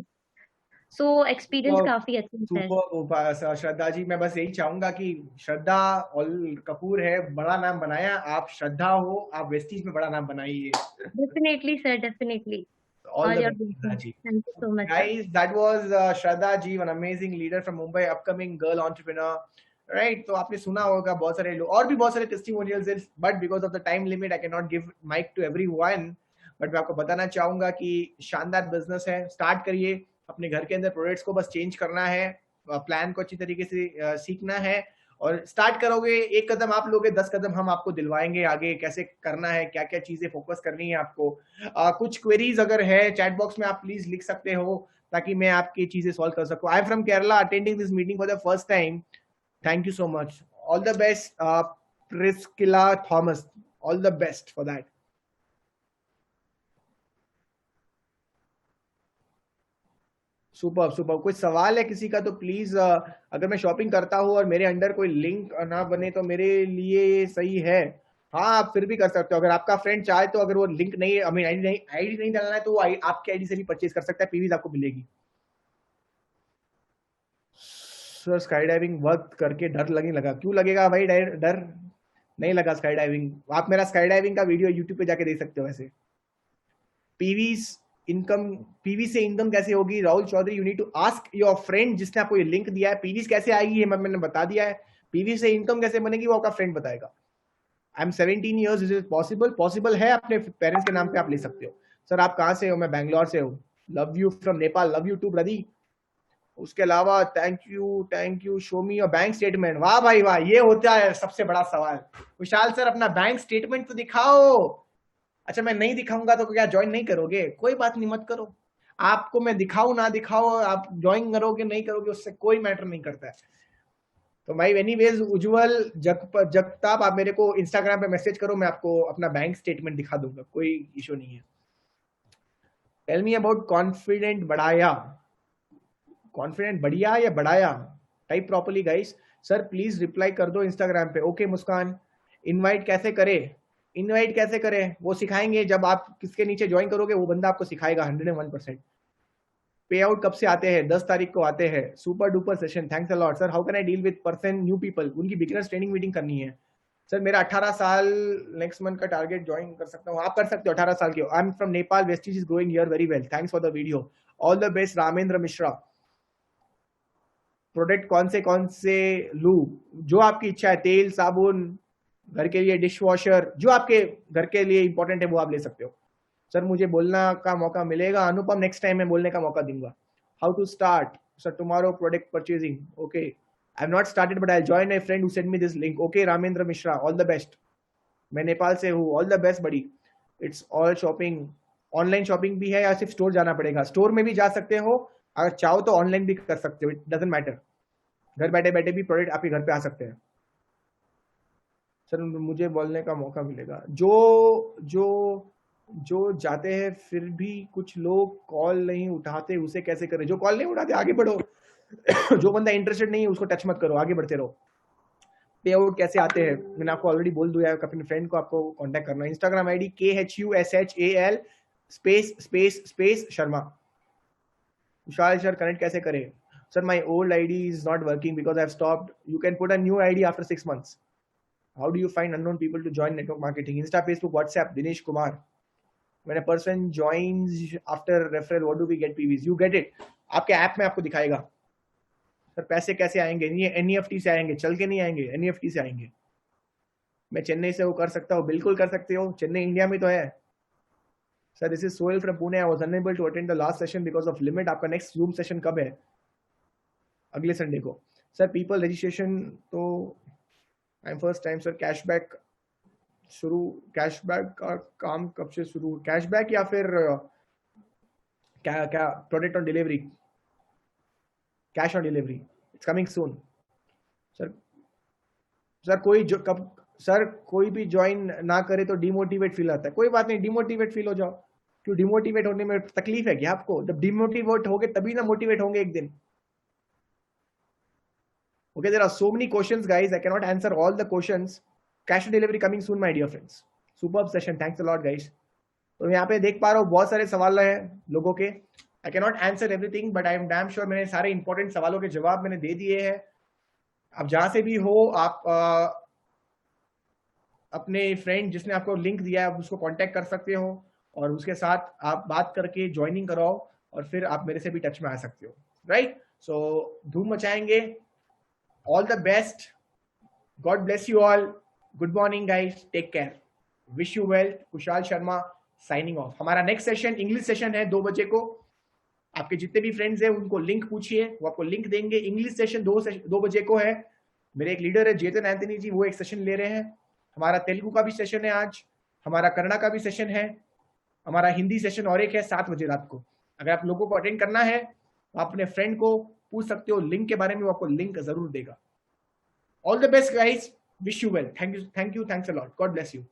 So experience काफी अच्छा है। श्रद्धा जी, मैं बस यही चाहूंगा कि श्रद्धा ऑल कपूर है, बड़ा नाम बनाया, आप श्रद्धा हो, आप वेस्टीज में बड़ा नाम बनाइए। Definitely sir, definitely. All the best, Thank you so much, guys. That was Shraddha ji, an amazing leader from Mumbai, upcoming girl entrepreneur. Right. तो आपने सुना होगा बहुत सारे लोग, और भी बहुत सारे testimonials, but because of the time limit I can not give mic to everyone. But मैं आपको बताना चाहूंगा कि शानदार बिजनेस है, स्टार्ट करिए। अपने घर के अंदर प्रोडक्ट्स को बस चेंज करना है, प्लान को अच्छी तरीके से सीखना है, और स्टार्ट करोगे, एक कदम आप लोगे, 10 कदम हम आपको दिलवाएंगे आगे कैसे करना है, क्या क्या चीजें फोकस करनी है आपको। कुछ क्वेरीज अगर है चैट बॉक्स में आप प्लीज लिख सकते हो, ताकि मैं आपकी चीजें सॉल्व कर सकूं। I am from Kerala attending this meeting for the first time. Thank you so much. All the best, Priscilla Thomas. All the best for that. Super super. कोई सवाल है किसी का तो प्लीज, अगर मैं शॉपिंग करता हूँ और मेरे अंडर कोई लिंक ना बने तो मेरे लिए सही है? हाँ, आप फिर भी कर सकते हो, अगर आपका फ्रेंड चाहे तो। अगर वो लिंक नहीं, आई मीन आईडी नहीं डालना है तो वो आपके आईडी से भी परचेज कर सकता है, पीवीज आपको मिलेगी। सर स्काई डाइविंग वर्क करके डर लगने लगा। क्यों लगेगा भाई डर? नहीं लगा स्काई डाइविंग। आप मेरा स्काई डाइविंग का वीडियो यूट्यूब पे जाके देख सकते हो। वैसे पीवी से इनकम कैसे होगी? Rahul Chaudhary, you need to ask your friend जिसने आपको ये लिंक दिया है। पीवी कैसे आएगी ये मैंने बता दिया है। पीवी से इनकम कैसे बनेगी वो आपका फ्रेंड बताएगा। I am 17 years, is it possible है, अपने पेरेंट्स के नाम पे आप ले सकते हो। सर आप कहाँ से हो? मैं बैंगलोर से हूँ। Love you from Nepal. Love you too ब्रदी। उसके अलावा thank you show me your bank statement. वाह भाई वाह, ये होता है सबसे बड़ा सवाल। विशाल सर अपना बैंक स्टेटमेंट तो दिखाओ। अच्छा मैं नहीं दिखाऊंगा तो क्या ज्वाइन नहीं करोगे? कोई बात नहीं, मत करो। आपको मैं दिखाऊं ना दिखाओ, आप ज्वाइन करोगे नहीं करोगे उससे कोई मैटर नहीं करता है। तो भाई एनीवेज, उज्जवल जगताप, आप मेरे को इंस्टाग्राम पे मैसेज करो, मैं आपको अपना बैंक स्टेटमेंट दिखा दूंगा, कोई इशू नहीं है। टेल मी अबाउट कॉन्फिडेंट बढ़ाया। कॉन्फिडेंट बढ़िया या बढ़ाया? Type properly guys. Sir please reply कर दो इंस्टाग्राम पे। ओके मुस्कान। इनवाइट कैसे करें? वो सिखाएंगे जब आप किसके नीचे ज्वाइन करोगे, वो बंदा आपको सिखाएगा 101%। पे आउट कब से आते हैं? 10 तारीख को आते हैं। Super duper session, thanks a lot. Sir how can I deal with person new people? उनकी बिगिनर्स ट्रेनिंग मीटिंग करनी है। सर मेरा 18 साल नेक्स्ट मंथ का टारगेट, ज्वाइन कर सकता हूँ? आप कर सकते हो 18 साल के हो। I am from Nepal, Vestige is growing here very well. Thanks for the video. All the best Ramendra Mishra. Product कौन से लूं? जो आपकी इच्छा है, तेल, साबुन, घर के लिए डिश वॉशर, जो आपके घर के लिए इंपॉर्टेंट है वो आप ले सकते हो। सर मुझे बोलना का मौका मिलेगा? अनुपम नेक्स्ट टाइम मैं बोलने का मौका दूंगा। How to start? Sir tomorrow product purchasing. Okay, I have not started but I join my friend who send me this link. Okay Ramendra Mishra, all the best. मैं नेपाल से हूँ। All the best buddy. It's all shopping. Online shopping भी है या सिर्फ स्टोर जाना पड़ेगा? स्टोर में भी जा सकते हो, अगर चाहो तो ऑनलाइन भी कर सकते हो, इट डजंट मैटर। घर बैठे बैठे भी प्रोडक्ट आपके घर पे आ सकते हैं। सर मुझे बोलने का मौका मिलेगा? जो जाते हैं फिर भी कुछ लोग कॉल नहीं उठाते, उसे कैसे करें? जो कॉल नहीं उठाते आगे बढ़ो। जो बंदा इंटरेस्टेड नहीं है उसको टच मत करो, आगे बढ़ते रहो। पे आउट कैसे आते हैं? मैंने आपको ऑलरेडी बोल दिया है, अपने फ्रेंड को आपको कांटेक्ट करना है। Instagram ID KHUSHAL space Sharma. Vishal sir connect कैसे करें? Sir, my old ID is not working because I've stopped. You can put a new ID after 6 months. How do you find unknown people to join network marketing? Insta, Facebook, WhatsApp. Dinesh Kumar. When a person joins after referral, what do we get PVs? You get it. आपके ऐप में आपको दिखाएगा। सर पैसे कैसे आएंगे? NEFT से आएंगे, चल के नहीं आएंगे, NEFT से आएंगे। मैं चेन्नई से वो कर सकता हूँ? बिल्कुल कर सकते हो, चेन्नई इंडिया में तो है। Sir this is Sohail from Pune. I was unable to attend the last session because of limit. आपका नेक्स्ट जूम सेशन कब है? अगले संडे को। सर पीपल रजिस्ट्रेशन तो I am first time. Sir cashback का काम कब से शुरू? कैशबैक या फिर क्या product on delivery, cash on delivery? It's coming soon. Sir कोई भी ज्वाइन ना करे तो डिमोटिवेट फील आता है। कोई बात नहीं, डिमोटिवेट फील हो जाओ। क्यों डिमोटिवेट होने में तकलीफ है क्या आपको? जब डिमोटिवेट होगे तभी ना मोटिवेट होंगे एक दिन। Okay, there are so many questions, guys. I cannot answer all the questions. Cash on delivery coming soon, my dear friends. Superb session. Thanks a lot, guys. तो यहाँ पे देख पा रहा हूँ बहुत सारे सवाल हैं लोगों के। I cannot answer everything, but I am damn sure मैंने सारे इंपॉर्टेंट सवालों के जवाब मैंने दे दिए हैं। आप जहां से भी हो, आप अपने फ्रेंड जिसने आपको लिंक दिया है, आप उसको कांटेक्ट कर सकते हो और उसके साथ आप बात करके ज्वाइनिंग कराओ और फिर आप मेरे से भी टच में आ सकते हो। राइट? सो धूम मचाएंगे। All the best. God bless you all. Good morning, guys. Take care. Wish you well. Kushal Sharma signing off. हमारा next session इंग्लिश सेशन है 2 बजे को. आपके जितने भी फ्रेंड्स हैं उनको लिंक पूछिए, वो आपको लिंक देंगे. इंग्लिश सेशन 2 बजे को है. मेरे एक लीडर है जेतन एंथनी जी, वो एक सेशन ले रहे हैं. हमारा तेलुगु का भी सेशन है आज, हमारा कन्नड़ा का भी सेशन है, हमारा हिंदी सेशन और एक है 7 बजे रात को. अगर आप लोगों को अटेंड करना है आप अपने फ्रेंड को पूछ सकते हो लिंक के बारे में, वो आपको लिंक जरूर देगा. All the best guys, wish you well. Thank you, thanks a lot. God bless you.